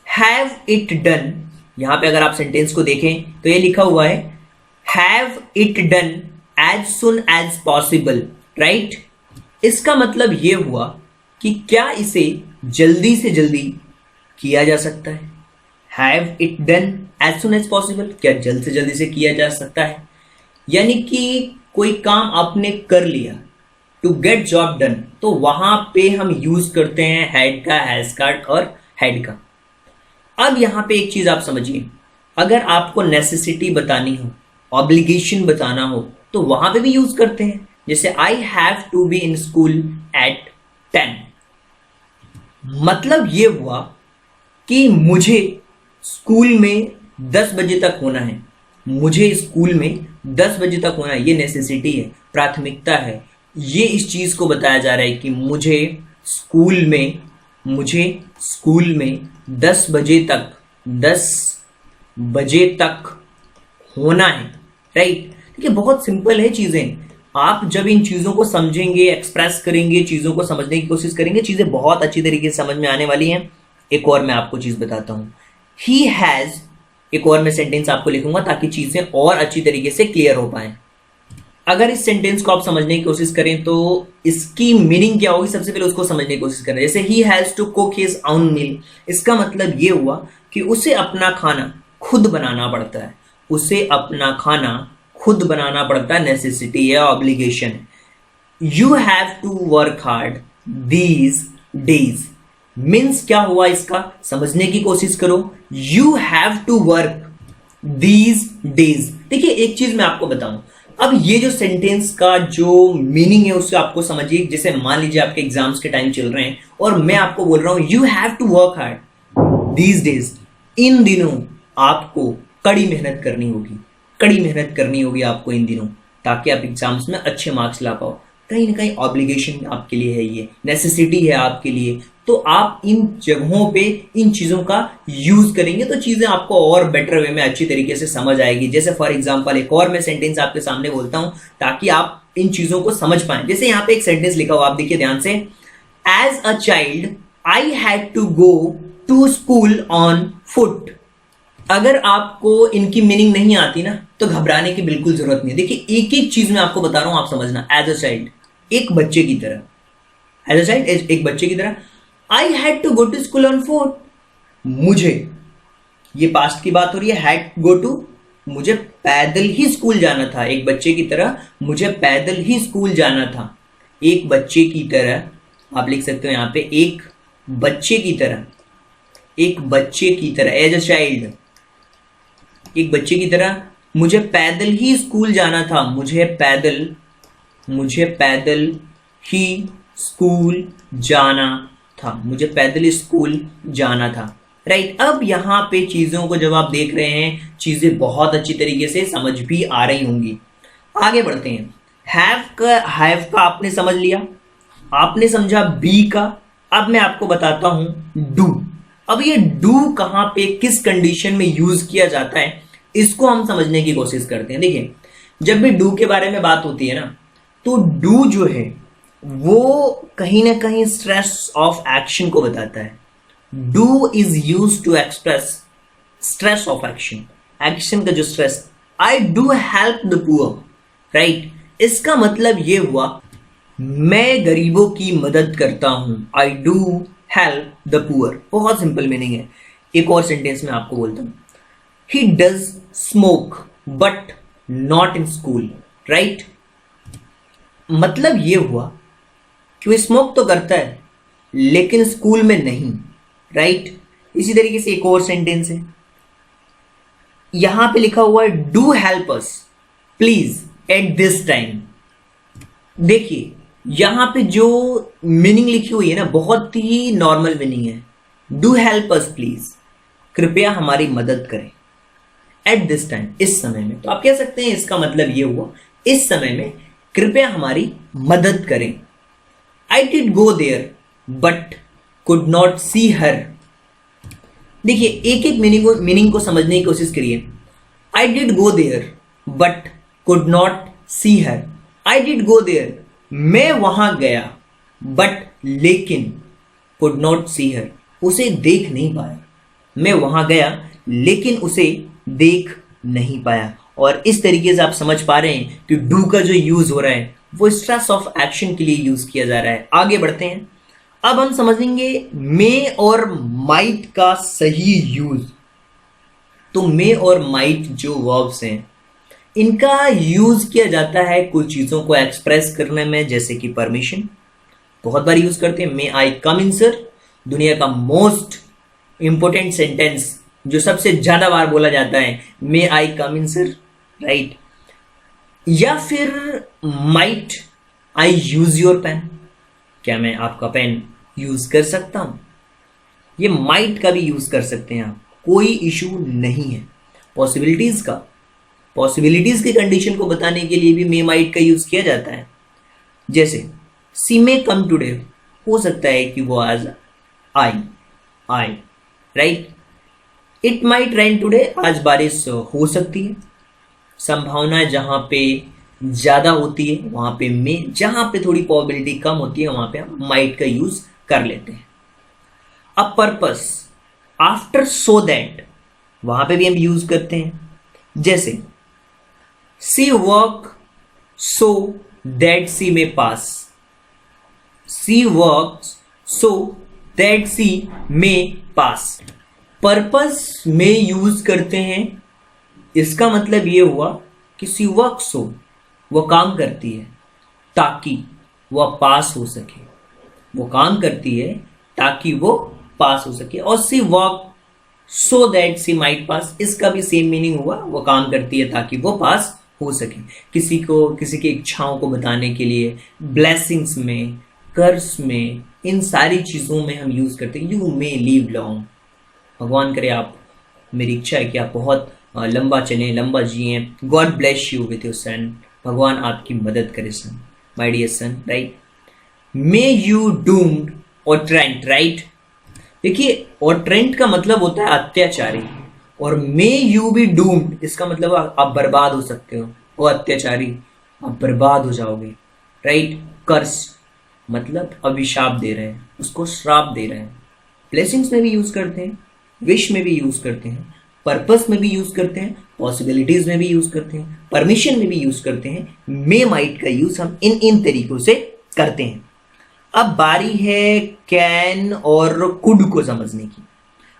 Speaker 1: हैव इट डन। यहां पे अगर आप सेंटेंस को देखें तो ये लिखा हुआ है, have it done as soon as possible, right. इसका मतलब ये हुआ कि क्या इसे जल्दी से जल्दी किया जा सकता है। Have it done as soon as possible, क्या जल्द से जल्दी से किया जा सकता है, यानी कि कोई काम आपने कर लिया, टू गेट जॉब डन, तो वहां पे हम यूज करते हैं हैड का, हैज का और हैड का। अब यहां पे एक चीज आप समझिए, अगर आपको नेसेसिटी बतानी हो, ऑब्लिगेशन बताना हो, तो वहां पे भी यूज करते हैं। जैसे I have to be in school at 10, मतलब ये हुआ कि मुझे स्कूल में 10 बजे तक होना है, मुझे स्कूल में 10 बजे तक होना है। ये नेसेसिटी है, प्राथमिकता है। ये इस चीज को बताया जा रहा है कि मुझे स्कूल में 10 बजे तक होना है, राइट। देखिए बहुत सिंपल है चीजें, आप जब इन चीजों को समझेंगे, एक्सप्रेस करेंगे, चीजों को समझने की कोशिश करेंगे, चीजें बहुत अच्छी तरीके से समझ में आने वाली हैं। एक और मैं आपको चीज बताता हूं, ही हैज, एक और मैं सेंटेंस आपको लिखूंगा ताकि चीजें और अच्छी तरीके से क्लियर हो पाए। अगर इस सेंटेंस को आप समझने की कोशिश करें तो इसकी मीनिंग क्या होगी, सबसे पहले उसको समझने की कोशिश करें। जैसे he has to cook his own meal, इसका मतलब ये हुआ कि उसे अपना खाना खुद बनाना पड़ता है, नेसेसिटी है, obligation. You have to work hard these days, means क्या हुआ, इसका समझने की कोशिश करो। You have to work these days. देखिए एक चीज मैं आपको बताऊं, अब ये जो सेंटेंस का जो मीनिंग है उससे आपको समझिए। जैसे मान लीजिए आपके एग्जाम्स के टाइम चल रहे हैं और मैं आपको बोल रहा हूं you have to work hard these days, इन दिनों आपको कड़ी मेहनत करनी होगी, कड़ी मेहनत करनी होगी आपको इन दिनों, ताकि आप एग्जाम्स में अच्छे मार्क्स ला पाओ। कहीं ना कहीं ऑब्लिगेशन आपके लिए है, ये नेसेसिटी है आपके लिए। तो आप इन जगहों पे इन चीजों का यूज करेंगे तो चीजें आपको और बेटर वे में अच्छी तरीके से समझ आएगी। जैसे फॉर एग्जांपल एक और मैं सेंटेंस आपके सामने बोलता हूं ताकि आप इन चीजों को समझ पाएं। जैसे यहाँ पे एक सेंटेंस लिखा हुआ, आप देखिए ध्यान से, as a child I had to go to school on foot. अगर आपको इनकी मीनिंग नहीं आती ना तो घबराने की बिल्कुल जरूरत नहीं है। देखिए एक एक चीज मैं आपको बता रहा हूं, आप समझना। एज अ चाइल्ड, एक बच्चे की तरह, एज अ चाइल्ड एक बच्चे की तरह, I had to go to school on foot, मुझे, ये पास्ट की बात हो रही है, हैड गो टू, मुझे पैदल ही स्कूल जाना था। एक बच्चे की तरह मुझे पैदल ही स्कूल जाना था। एक बच्चे की तरह आप लिख सकते हो यहां पे, एक बच्चे की तरह, एक बच्चे की तरह, एज अ चाइल्ड, एक बच्चे की तरह मुझे पैदल ही स्कूल जाना था। मुझे पैदल ही स्कूल जाना था, मुझे पैदल स्कूल जाना था। राइट, अब यहां पे चीजों को जब आप देख रहे हैं, चीजें बहुत अच्छी तरीके से समझ भी आ रही होंगी। आगे बढ़ते हैं। हैव का आपने समझ लिया, आपने समझा बी का। अब मैं आपको बताता हूं डू। अब ये डू कहां पे किस कंडीशन में यूज किया जाता है, इसको हम समझने की कोशिश करते हैं। देखिए जब भी डू के बारे में बात होती है ना, तो डू जो है वो कहीं ना कहीं स्ट्रेस ऑफ एक्शन को बताता है। Do is use to express stress of action, action का जो stress. I do help the poor, right, इसका मतलब ये हुआ मैं गरीबों की मदद करता हूं। आई डू हेल्प द पुअर, बहुत सिंपल मीनिंग है। एक और सेंटेंस में आपको बोलता हूं, he does smoke but not in school, right, मतलब ये हुआ कि वो स्मोक तो करता है लेकिन स्कूल में नहीं, राइट। इसी तरीके से एक और सेंटेंस है, यहां पे लिखा हुआ है do help us please at this time. देखिए यहां पे जो मीनिंग लिखी हुई है ना, बहुत ही नॉर्मल मीनिंग है। डू हेल्प अस प्लीज, कृपया हमारी मदद करें, एट दिस टाइम, इस समय में। तो आप कह सकते हैं इसका मतलब ये हुआ इस समय में कृपया हमारी मदद करें। I did go there but could not see her। देखिए एक एक मीनिंग को समझने की कोशिश करिए। I did go there but could not see her। I did go there, मैं वहां गया, but लेकिन could not see her, उसे देख नहीं पाया। मैं वहां गया लेकिन उसे देख नहीं पाया। और इस तरीके से आप समझ पा रहे हैं कि डू का जो यूज हो रहा है वो स्ट्रेस ऑफ एक्शन के लिए यूज किया जा रहा है। आगे बढ़ते हैं। अब हम समझेंगे मे और माइट का सही यूज। तो मे और माइट जो वर्ब्स हैं, इनका यूज किया जाता है कुछ चीजों को एक्सप्रेस करने में, जैसे कि परमिशन, बहुत बार यूज करते हैं। मे आई कम इन सर, दुनिया का मोस्ट इंपोर्टेंट सेंटेंस जो सबसे ज्यादा बार बोला जाता है, मे I come in sir, right. या फिर might I use your pen, क्या मैं आपका पेन यूज कर सकता हूं। ये माइट का भी यूज कर सकते हैं आप, कोई इशू नहीं है। पॉसिबिलिटीज की कंडीशन को बताने के लिए भी मे माइट का यूज किया जाता है। जैसे सी मे कम टुडे, हो सकता है कि वो आज आए, right. It might rain today, आज बारिश हो सकती है। संभावना जहां पे ज्यादा होती है वहां पे मे, जहां पे थोड़ी प्रोबेबिलिटी कम होती है वहां पे हम माइट का यूज कर लेते हैं। अब पर्पस, आफ्टर सो दैट, वहां पे भी हम यूज करते हैं। जैसे सी वर्क सो दैट सी में पास, सी वर्क सो दैट सी में पास। पर्पस में यूज करते हैं, इसका मतलब यह हुआ कि सी वर्क सो, वो काम करती है ताकि वह पास हो सके, वो काम करती है ताकि वो पास हो सके। और she work so that she might pass, इसका भी सेम मीनिंग हुआ, वो काम करती है ताकि वो पास हो सके, किसी की इच्छाओं को बताने के लिए, ब्लेसिंग्स में, कर्स में, इन सारी चीज़ों में हम यूज़ करते हैं। यू मे लिव लॉन्ग, भगवान करे आप, मेरी इच्छा है कि आप बहुत लंबा चलें, लंबा जिए। God bless you with your son, भगवान आपकी मदद करे son, my dear son, right. May you doomed और ट्रेंट, राइट। देखिए, और ट्रेंट का मतलब होता है अत्याचारी, और मे यू बी डूम्ड इसका मतलब आप बर्बाद हो सकते हो। वो अत्याचारी, आप बर्बाद हो जाओगे, राइट। कर्स मतलब अभिशाप दे रहे हैं, उसको श्राप दे रहे हैं। ब्लेसिंग्स में भी यूज करते हैं, विश में भी यूज करते हैं, पर्पस में भी यूज करते हैं, पॉसिबिलिटीज में भी यूज करते हैं, परमिशन में भी यूज करते हैं। मे माइट का यूज हम इन तरीकों से करते हैं। अब बारी है कैन और कुड को समझने की।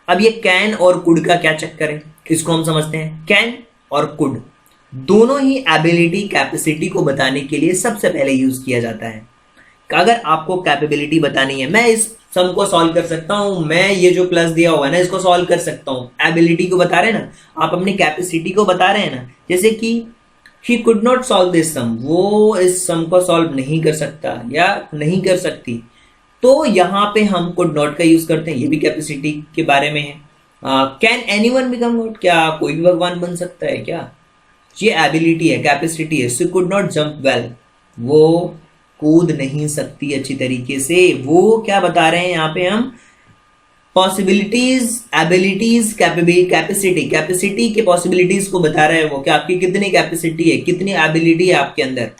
Speaker 1: अब ये कैन और कुड का क्या चक्कर है, इसको हम समझते हैं। कैन और कुड दोनों ही एबिलिटी, कैपेसिटी को बताने के लिए सबसे पहले यूज किया जाता है। अगर आपको कैपेबिलिटी बतानी है, मैं इस सम को सॉल्व कर सकता हूं, मैं ये जो प्लस दिया हुआ है ना इसको सॉल्व कर सकता हूं, एबिलिटी को बता रहे हैं ना, आप अपनी कैपेसिटी को बता रहे हैं ना। जैसे कि he could not solve this sum, वो इस सम को सॉल्व नहीं कर सकता या नहीं कर सकती, तो यहां पे हम कुड नॉट का यूज करते हैं। ये भी कैपेसिटी के बारे में है। कैन एनीवन बिकम गॉड, क्या कोई भी भगवान बन सकता है क्या? ये एबिलिटी है, कैपेसिटी है। So could not jump well, वो कूद नहीं सकती अच्छी तरीके से। वो क्या बता रहे हैं यहाँ पे हम, पॉसिबिलिटीज, एबिलिटीज, कैपेसिटी के पॉसिबिलिटीज को बता रहे हैं वो, कि आपकी कितनी कैपेसिटी है, कितनी एबिलिटी है आपके अंदर।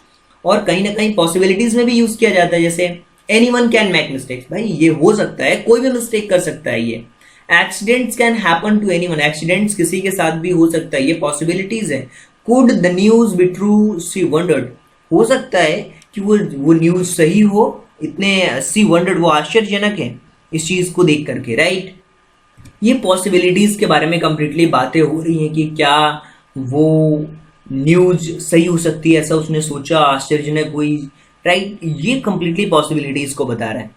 Speaker 1: और कहीं ना कहीं पॉसिबिलिटीज में भी यूज किया जाता है, जैसे एनीवन कैन मेक मिस्टेक्स, भाई ये हो सकता है, कोई भी मिस्टेक कर सकता है। ये accidents can happen to anyone, accidents किसी के साथ भी हो सकता है, ये पॉसिबिलिटीज है। Could the news be true, she wondered, हो सकता है कि वो न्यूज सही हो, इतने सी वंडर्ड, वो आश्चर्यजनक है इस चीज को देख करके, राइट। ये पॉसिबिलिटीज के बारे में कंप्लीटली बातें हो रही हैं कि क्या वो न्यूज सही हो सकती है, ऐसा उसने सोचा, आश्चर्यजनक हुई, राइट। ये कंप्लीटली पॉसिबिलिटीज को बता रहा है।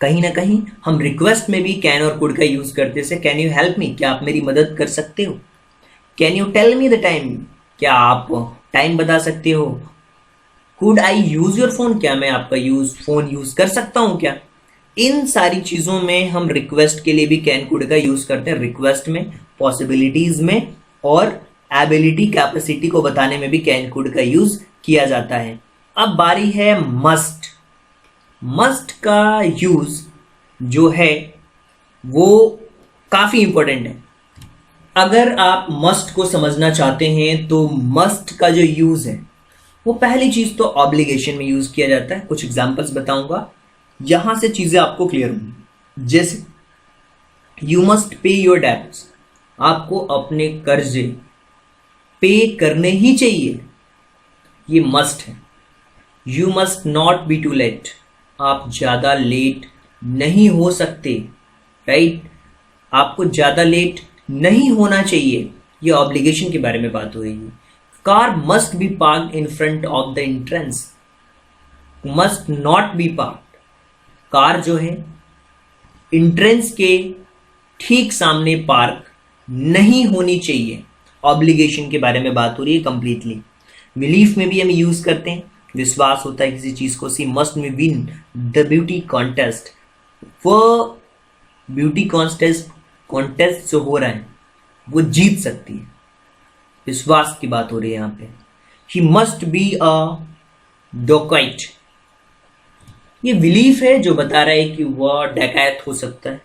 Speaker 1: कहीं ना कहीं हम रिक्वेस्ट में भी कैन और कुड का यूज करते से, कैन यू हेल्प मी, क्या आप मेरी मदद कर सकते हो? Can you tell me the time, क्या आप टाइम बता सकते हो? Could I use your phone, क्या मैं आपका फोन यूज कर सकता हूं क्या? इन सारी चीजों में हम रिक्वेस्ट के लिए भी कैन कुड का यूज करते हैं, रिक्वेस्ट में, पॉसिबिलिटीज में, और एबिलिटी, कैपेसिटी को बताने में भी कैन कुड का यूज किया जाता है। अब बारी है मस्ट। मस्ट का यूज जो है वो काफी इंपॉर्टेंट है। अगर आप मस्ट को समझना चाहते हैं तो मस्ट का जो यूज है वो पहली चीज तो ऑब्लिगेशन में यूज किया जाता है। कुछ एग्जांपल्स बताऊंगा, यहां से चीजें आपको क्लियर होंगी। जैसे you must pay your debts, आपको अपने कर्जे पे करने ही चाहिए, ये मस्ट है। You must not be too late, आप ज्यादा लेट नहीं हो सकते, राइट। आपको ज्यादा लेट नहीं होना चाहिए, ये ऑब्लिगेशन के बारे में बात हो रही है। Car must be parked in front of the entrance, must not B parked, car जो है एंट्रेंस के ठीक सामने पार्क नहीं होनी चाहिए, ऑब्लिगेशन के बारे में बात हो रही है कंप्लीटली। बिलीफ में भी हम यूज करते हैं, विश्वास होता है किसी चीज को। सी मस्ट में विन द ब्यूटी कॉन्टेस्ट, वो ब्यूटी कॉन्टेस्ट जो हो रहा है वो जीत सकती है, विश्वास की बात हो रही है यहाँ पे। ही मस्ट बी अ डोकाइट, ये बिलीफ है जो बता रहा है कि वह डकैत हो सकता है,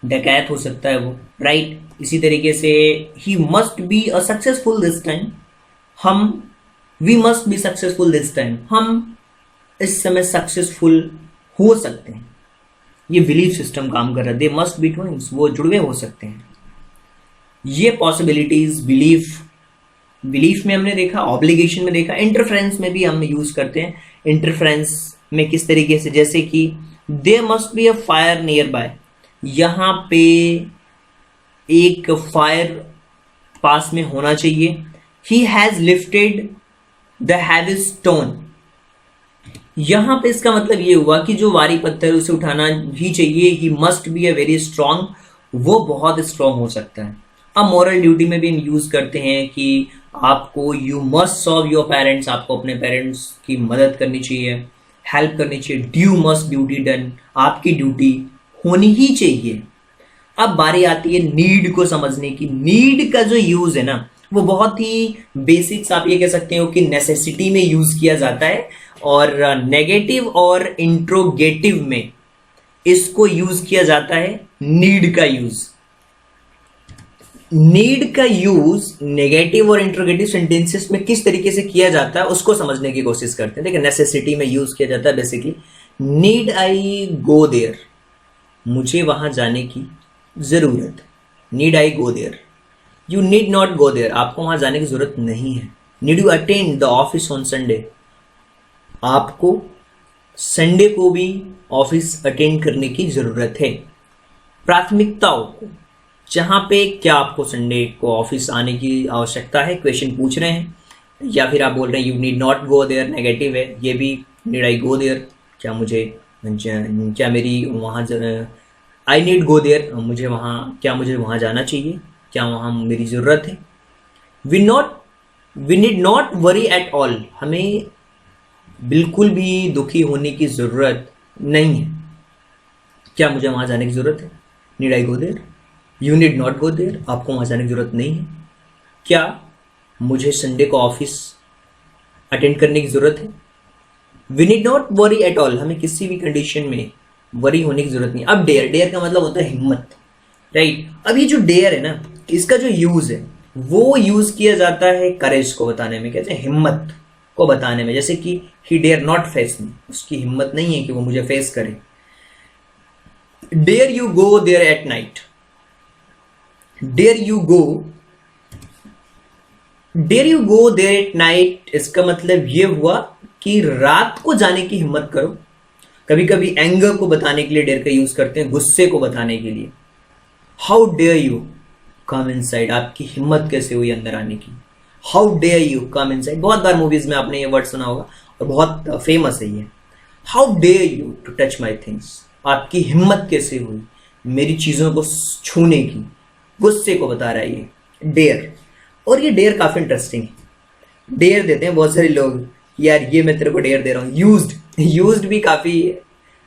Speaker 1: डकैत हो सकता है वो, राइट। इसी तरीके से ही must be a successful this time, we must be successful this time, हम इस समय सक्सेसफुल हो सकते हैं। ये बिलीफ सिस्टम काम कर रहा है। दे मस्ट बी ट्विन्स, वो जुड़वे हो सकते हैं। ये पॉसिबिलिटीज, बिलीफ में हमने देखा, ऑब्लिगेशन में देखा, इंटरफ्रेंस में भी हम यूज करते हैं। इंटरफ्रेंस में किस तरीके से, जैसे कि there must be a fire nearby, यहां पे एक फायर पास में होना चाहिए। He has lifted the heavy stone, यहां पे इसका मतलब ये हुआ कि जो भारी पत्थर उसे उठाना ही चाहिए। ही must be a very strong, वो बहुत स्ट्रांग हो सकता है। अब मॉरल ड्यूटी में भी हम यूज करते हैं कि आपको you must serve your parents, आपको अपने पेरेंट्स की मदद करनी चाहिए, हेल्प करनी चाहिए। ड्यू मस्ट ड्यूटी डन, आपकी ड्यूटी होनी ही चाहिए। अब बारी आती है नीड को समझने की। नीड का जो यूज है ना वो बहुत ही बेसिक्स, आप ये कह सकते हो कि नेसेसिटी में यूज किया जाता है, और नेगेटिव और इंट्रोगेटिव में इसको यूज किया जाता है नीड का यूज। नीड का यूज नेगेटिव और इंट्रोगेटिव सेंटेंसेस में किस तरीके से किया जाता है उसको समझने की कोशिश करते हैं। देखिए, नेसेसिटी में यूज किया जाता है basically, need I go there, मुझे वहां जाने की जरूरत है। Need I go there, you need not go there, आपको वहां जाने की जरूरत नहीं है। Need you attend the office on Sunday, आपको संडे को भी ऑफिस अटेंड करने की जरूरत है। प्राथमिकताओं को, जहां पे क्या आपको संडे को ऑफिस आने की आवश्यकता है, क्वेश्चन पूछ रहे हैं, या फिर आप बोल रहे हैं you need not go there, negative है ये भी। नीड आई गो देयर, क्या मुझे, क्या मेरी वहाँ, आई नीड गो देयर, मुझे वहाँ, क्या मुझे वहाँ जाना चाहिए, क्या वहाँ मेरी ज़रूरत है। We need not worry at all, हमें बिल्कुल भी दुखी होने की ज़रूरत नहीं है। क्या मुझे वहाँ जाने की ज़रूरत है, need I go there. You need not go there, आपको वहाँ जाने की ज़रूरत नहीं है। क्या मुझे संडे को ऑफिस अटेंड करने की ज़रूरत है। We need not worry at all, हमें किसी भी कंडीशन में वरी होने की ज़रूरत नहीं। अब डेयर, डेयर का मतलब होता है हिम्मत, राइट। अब ये जो डेयर है ना, इसका जो यूज़ है वो यूज़ किया जाता है करेज को बताने में, कहते हैं हिम्मत को बताने में। जैसे कि he dare not face me, उसकी हिम्मत नहीं है कि वो मुझे फेस करे। Dare you go there at night, dare you go there at night, इसका मतलब ये हुआ कि रात को जाने की हिम्मत करो। कभी कभी एंगर को बताने के लिए डेयर का यूज करते हैं, गुस्से को बताने के लिए। How dare you come inside, आपकी हिम्मत कैसे हुई अंदर आने की। How dare you come inside, बहुत बार मूवीज में आपने ये वर्ड सुना होगा और बहुत फेमस है ये। How dare you to touch my things, आपकी हिम्मत कैसे हुई मेरी चीजों को छूने की, गुस्से को बता रहा है ये डेयर। और ये डेयर काफी इंटरेस्टिंग है। डेयर देते हैं बहुत सारे लोग, यार ये मैं तेरे को डेयर दे रहा हूँ। यूज्ड भी काफी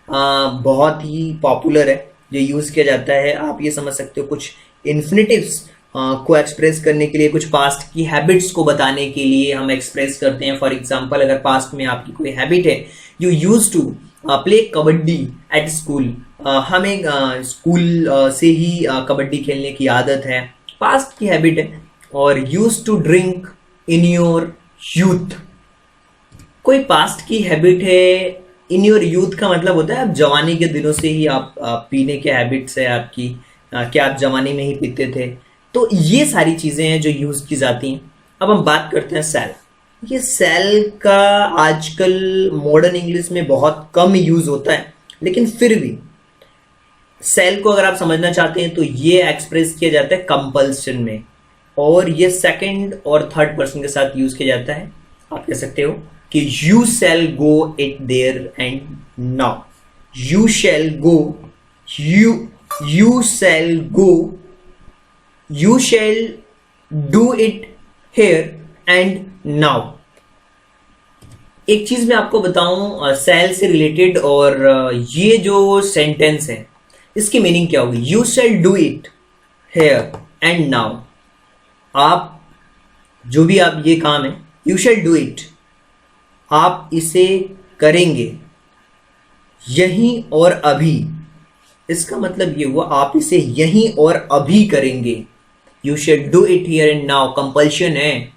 Speaker 1: बहुत ही पॉपुलर है, जो यूज किया जाता है। आप ये समझ सकते हो कुछ इन्फिनिटिव्स को एक्सप्रेस करने के लिए, कुछ पास्ट की हैबिट्स को बताने के लिए हम एक्सप्रेस करते हैं। फॉर एग्जाम्पल, अगर पास्ट में आपकी कोई हैबिट है, you use to play kabaddi at school, हमें स्कूल से ही कबड्डी खेलने की आदत है, पास्ट की हैबिट है। और use to drink in your youth, कोई पास्ट की हैबिट है। इन योर यूथ का मतलब होता है आप जवानी के दिनों से ही आप पीने के हैबिट्स है आपकी, क्या आप जवानी में ही पीते थे। तो ये सारी चीजें हैं जो यूज की जाती हैं। अब हम बात करते हैं सेल। ये सेल का आजकल मॉडर्न इंग्लिश में बहुत कम यूज होता है, लेकिन फिर भी सेल को अगर आप समझना चाहते हैं तो ये एक्सप्रेस किया जाता है कंपल्शन में, और ये सेकंड और थर्ड पर्सन के साथ यूज किया जाता है। आप कह सकते हो कि you shall go it there and now, you shall go, you shall go, you shall do it here and now. एक चीज मैं आपको बताऊं सेल से रिलेटेड, और ये जो सेंटेंस है इसकी मीनिंग क्या होगी। You shall do it here and now, आप जो भी आप ये काम है, यू शैल डू इट, आप इसे करेंगे यहीं और अभी। इसका मतलब ये हुआ आप इसे यहीं और अभी करेंगे। You shall do it here and now compulsion है,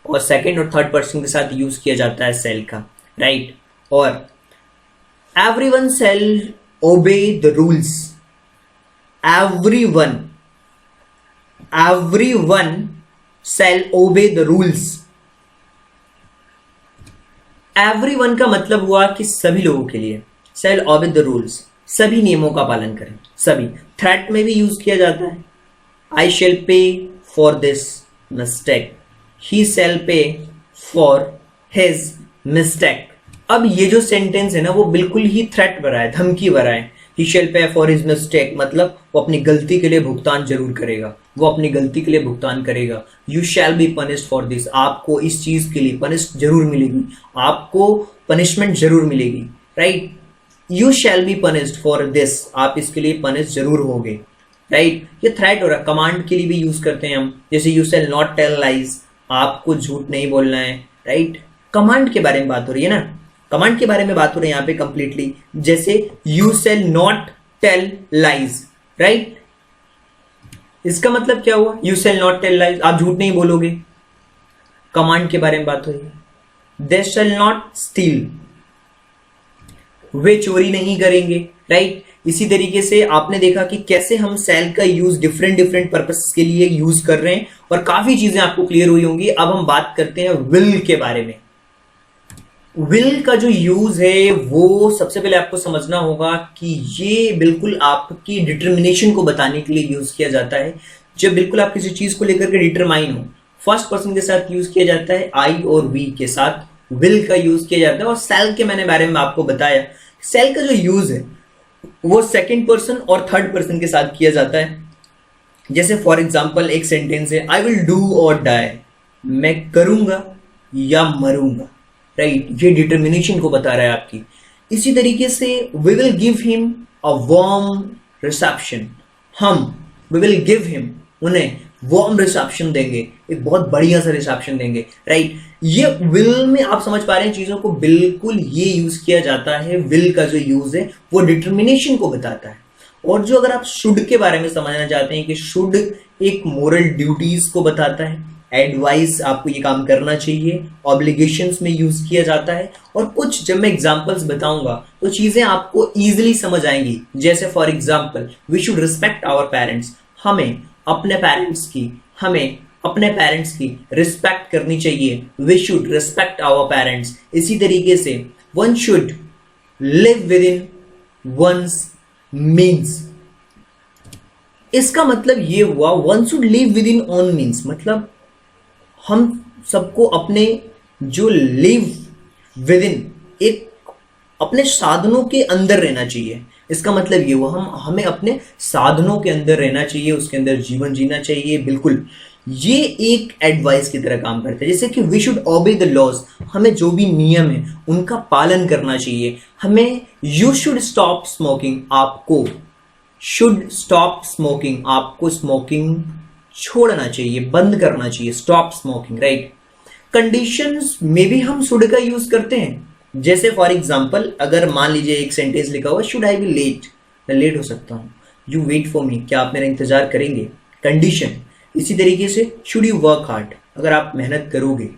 Speaker 1: और सेकंड और थर्ड पर्सन के साथ यूज किया जाता है सेल का, राइट। और everyone shall obey the rules, everyone shall obey the rules। everyone का मतलब हुआ कि सभी लोगों के लिए, shall obey the rules, सभी नियमों का पालन करें, सभी। थ्रेट में भी यूज किया जाता है, I shall pay for this mistake, he shall pay for his mistake। अब ये जो सेंटेंस है ना वो बिल्कुल ही थ्रेट भरा है, धमकी भरा है। ही शैल पे फॉर हिज मिस्टेक, मतलब वो अपनी गलती के लिए भुगतान जरूर करेगा, वो अपनी गलती के लिए भुगतान करेगा। You shall be punished for this, आपको इस चीज के लिए पनिश जरूर मिलेगी, आपको पनिशमेंट जरूर मिलेगी, right. You shall be punished for this, आप इसके लिए पनिश जरूर होगे, राइट। ये थ्रेट हो रहा है, कमांड के लिए भी यूज करते हैं हम, जैसे you shall not tell lies, आपको झूठ नहीं बोलना है, राइट। कमांड के बारे में बात हो रही है ना, कमांड के बारे में बात हो रही है यहाँ पे कंप्लीटली, जैसे you shall not tell lies, right. इसका मतलब क्या हुआ, you shall not tell lies, आप झूठ नहीं बोलोगे, कमांड के बारे में बात हो रही है। दे शैल नॉट स्टील, वे चोरी नहीं करेंगे, राइट। इसी तरीके से आपने देखा कि कैसे हम शैल का यूज डिफरेंट डिफरेंट पर्पस के लिए यूज कर रहे हैं और काफी चीजें आपको क्लियर हुई होंगी। अब हम बात करते हैं विल के बारे में। विल का जो यूज है वो सबसे पहले आपको समझना होगा कि ये बिल्कुल आपकी डिटर्मिनेशन को बताने के लिए यूज किया जाता है। जब बिल्कुल आप किसी चीज को लेकर के डिटरमाइन हो, फर्स्ट पर्सन के साथ यूज किया जाता है, आई और वी के साथ विल का यूज किया जाता है। और शैल के मैंने बारे में आपको बताया, शैल का जो यूज है वो सेकंड पर्सन और थर्ड पर्सन के साथ किया जाता है। जैसे फॉर एग्जांपल एक सेंटेंस है, आई विल डू और डाई, मैं करूंगा या मरूंगा, राइट। ये डिटर्मिनेशन को बता रहा है आपकी। इसी तरीके से we will give him a warm reception, we will give him, उन्हें वार्म रिसेप्शन देंगे, एक बहुत बढ़िया सा रिसेप्शन देंगे, राइट। ये विल में आप समझ पा रहे हैं चीजों को, बिल्कुल ये यूज किया जाता है। विल का जो यूज है वो डिटर्मिनेशन को बताता है। और जो अगर आप शुड के बारे में समझना चाहते हैं कि शुड एक मोरल ड्यूटीज को बताता है, एडवाइस आपको ये काम करना चाहिए, ऑब्लिगेशंस में यूज किया जाता है। और कुछ जब मैं एग्जांपल्स बताऊंगा तो चीजें आपको इजीली समझ आएंगी। जैसे for example, we should respect our parents, हमें अपने पेरेंट्स की रिस्पेक्ट करनी चाहिए। We should respect our parents. इसी तरीके से one should live within one's means, इसका मतलब ये हुआ one should live within own means, मतलब हम सबको अपने जो लिव विद इन एक अपने साधनों के अंदर रहना चाहिए। इसका मतलब ये हुआ हमें अपने साधनों के अंदर रहना चाहिए, उसके अंदर जीवन जीना चाहिए। बिल्कुल ये एक एडवाइस की तरह काम करता है। जैसे कि we should obey the laws, हमें जो भी नियम है उनका पालन करना चाहिए। हमें यू शुड स्टॉप स्मोकिंग, आपको शुड स्टॉप स्मोकिंग, आपको स्मोकिंग छोड़ना चाहिए, बंद करना चाहिए, स्टॉप स्मोकिंग, राइट। कंडीशंस में भी हम शुड का यूज करते हैं। जैसे फॉर एग्जाम्पल, अगर मान लीजिए एक सेंटेंस लिखा हुआ, शुड आई बी लेट, मैं लेट हो सकता हूँ, यू वेट फॉर मी, क्या आप मेरा इंतजार करेंगे, कंडीशन। इसी तरीके से शुड यू वर्क हार्ड, अगर आप मेहनत करोगे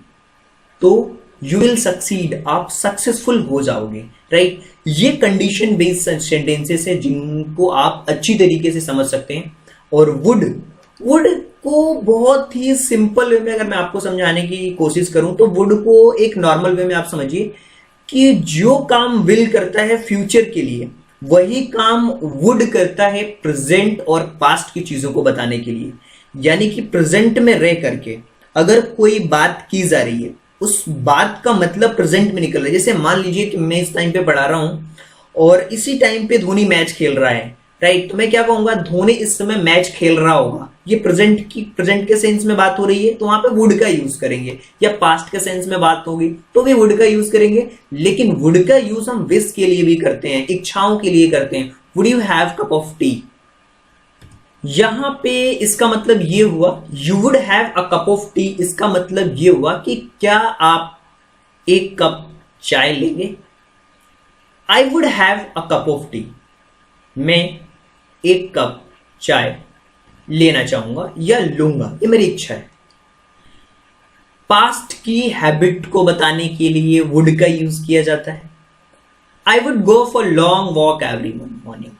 Speaker 1: तो यू विल सक्सीड, आप सक्सेसफुल हो जाओगे, राइट। ये कंडीशन बेस्ड सेंटेंसेस है जिनको आप अच्छी तरीके से समझ सकते हैं। और वुड को बहुत ही सिंपल वे में अगर मैं आपको समझाने की कोशिश करूं तो वुड को एक नॉर्मल वे में आप समझिए कि जो काम विल करता है फ्यूचर के लिए, वही काम वुड करता है प्रेजेंट और पास्ट की चीजों को बताने के लिए। यानी कि प्रेजेंट में रह करके अगर कोई बात की जा रही है, उस बात का मतलब प्रेजेंट में निकल रहा है। जैसे मान लीजिए कि मैं इस टाइम पे पढ़ा रहा हूं और इसी टाइम पे धोनी मैच खेल रहा है, राइट। तो मैं क्या कहूंगा, धोनी इस समय मैच खेल रहा होगा। ये प्रेजेंट के सेंस में बात हो रही है तो वहां पे वुड का यूज करेंगे, या पास्ट के सेंस में बात होगी तो भी वुड का यूज करेंगे। लेकिन वुड का यूज हम विश के लिए भी करते हैं, इच्छाओं के लिए करते हैं। Would you have cup of T, यहां पे इसका मतलब ये हुआ you would have a cup of T, इसका मतलब ये हुआ कि क्या आप एक कप चाय लेंगे। I would have a cup of T, मैं एक कप चाय लेना चाहूंगा या लूंगा, ये मेरी इच्छा है। पास्ट की हैबिट को बताने के लिए वुड का यूज किया जाता है। I would go for long walk every morning,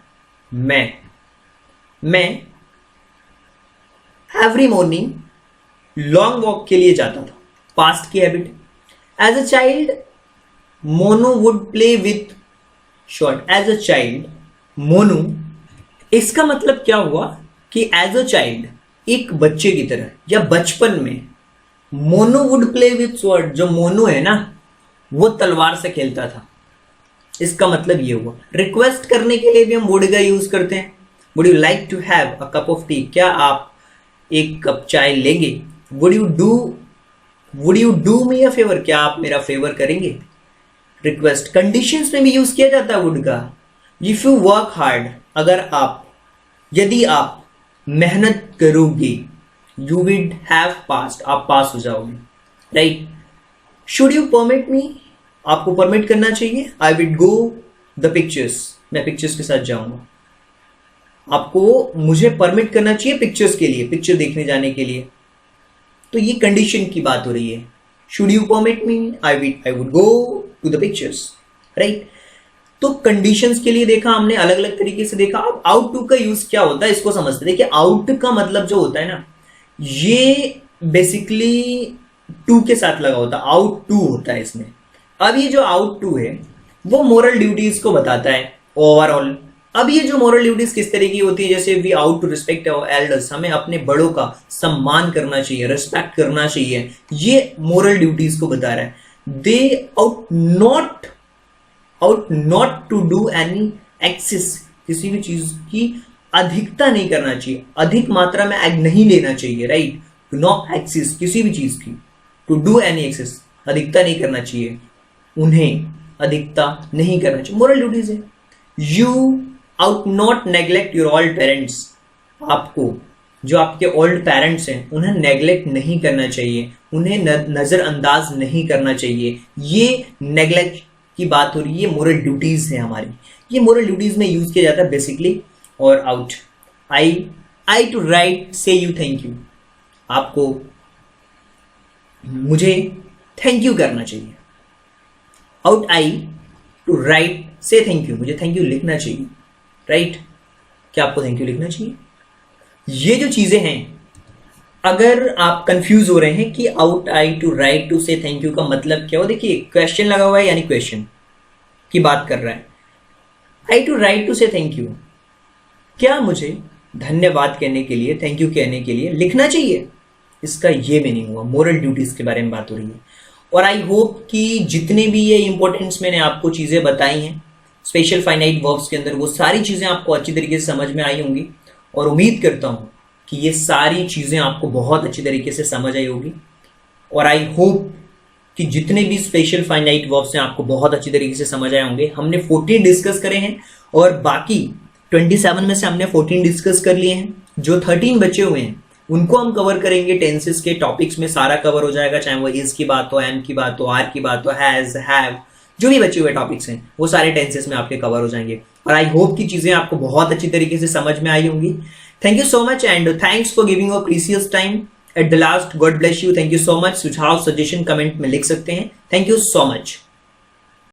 Speaker 1: मैं एवरी मॉर्निंग लॉन्ग वॉक के लिए जाता था, पास्ट की habit. As a child Monu would play with short, as a child Monu, इसका मतलब क्या हुआ कि एज अ चाइल्ड, एक बच्चे की तरह या बचपन में, Monu would play with sword, जो मोनू है ना वो तलवार से खेलता था। इसका मतलब ये हुआ। रिक्वेस्ट करने के लिए भी हम वुड का यूज करते हैं। Would you like to have a cup of tea, क्या आप एक कप चाय लेंगे। Would you do me a favour, क्या आप मेरा फेवर करेंगे। रिक्वेस्ट कंडीशंस में भी यूज किया जाता है वुड का। इफ यू वर्क हार्ड, यदि आप मेहनत करोगे, यू विड हैव पास्ड, आप पास हो जाओगे, राइट। शुड यू परमिट मी, आपको परमिट करना चाहिए। आई विड गो द पिक्चर्स, मैं पिक्चर्स के साथ जाऊंगा। आपको मुझे परमिट करना चाहिए पिक्चर्स के लिए, पिक्चर देखने जाने के लिए। तो ये कंडीशन की बात हो रही है। Should you permit me, I would go to the pictures, right. तो कंडीशंस के लिए देखा हमने, अलग अलग तरीके से देखा। अब आउट टू का यूज क्या होता है इसको समझते हैं। देखिए आउट का मतलब जो होता है ना, ये बेसिकली टू के साथ लगा होता है, आउट टू होता है इसमें। अब ये जो आउट टू है वो मोरल ड्यूटीज को बताता है ओवरऑल। अब ये जो मोरल ड्यूटीज किस तरह की होती है, जैसे we ought to respect our elders, हमें अपने बड़ों का सम्मान करना चाहिए, रिस्पेक्ट करना चाहिए, ये मोरल ड्यूटीज को बता रहा है। They ought not to do any excess, किसी भी चीज की अधिकता नहीं करना चाहिए, अधिक मात्रा में एग नहीं लेना चाहिए, राइट। टू नॉट एक्सेस, किसी भी चीज की, टू डू एनी एक्सेस, अधिकता नहीं करना चाहिए, उन्हें अधिकता नहीं करना चाहिए, मोरल ड्यूटीज है। You out not neglect your old parents, आपको जो आपके ओल्ड पेरेंट्स हैं उन्हें नेग्लेक्ट नहीं करना चाहिए, उन्हें नजरअंदाज नहीं करना चाहिए। ये नेग्लेक्ट की बात हो रही है, ये मोरल ड्यूटीज है हमारी, ये मोरल ड्यूटीज में यूज किया जाता है बेसिकली। और आउट, आई टू राइट से यू थैंक यू, आपको मुझे थैंक यू करना चाहिए। आउट आई टू राइट से थैंक यू, मुझे थैंक यू लिखना चाहिए, राइट। क्या आपको थैंक यू लिखना चाहिए। ये जो चीजें हैं, अगर आप कंफ्यूज हो रहे हैं कि ought I to write to say thank you का मतलब क्या हो, देखिए क्वेश्चन लगा हुआ है, यानी क्वेश्चन की बात कर रहा है। आई to write to say thank you, क्या मुझे धन्यवाद कहने के लिए, थैंक यू कहने के लिए लिखना चाहिए, इसका ये मीनिंग हुआ। मोरल ड्यूटीज के बारे में बात हो रही है। और आई होप कि जितने भी ये इंपॉर्टेंस मैंने आपको चीजें बताई हैं स्पेशल फाइनाइट वर्ब्स के अंदर, वो सारी चीजें आपको अच्छी तरीके से समझ में आई होंगी। और उम्मीद करता हूं कि ये सारी चीजें आपको बहुत अच्छी तरीके से समझ आई होगी। और आई होप कि जितने भी स्पेशल फाइनाइट वर्ब्स हैं आपको बहुत अच्छी तरीके से समझ आए होंगे। हमने 14 डिस्कस करे हैं और बाकी 27 में से हमने 14 डिस्कस कर लिए हैं। जो 13 बचे हुए हैं उनको हम कवर करेंगे टेंसेस के टॉपिक्स में, सारा कवर हो जाएगा, चाहे वो इज की बात हो, एम की बात हो, आर की बात हो, हैज, हैव, जो भी बचे हुए टॉपिक्स हैं वो सारे टेंसेस में आपके कवर हो जाएंगे। और आई होप की चीजें आपको बहुत अच्छी तरीके से समझ में आई होंगी। Thank you so much and thanks for giving your precious time at the last. God bless you. Thank you so much. सुझाव, सजेशन कमेंट में लिख सकते हैं। Thank you so much.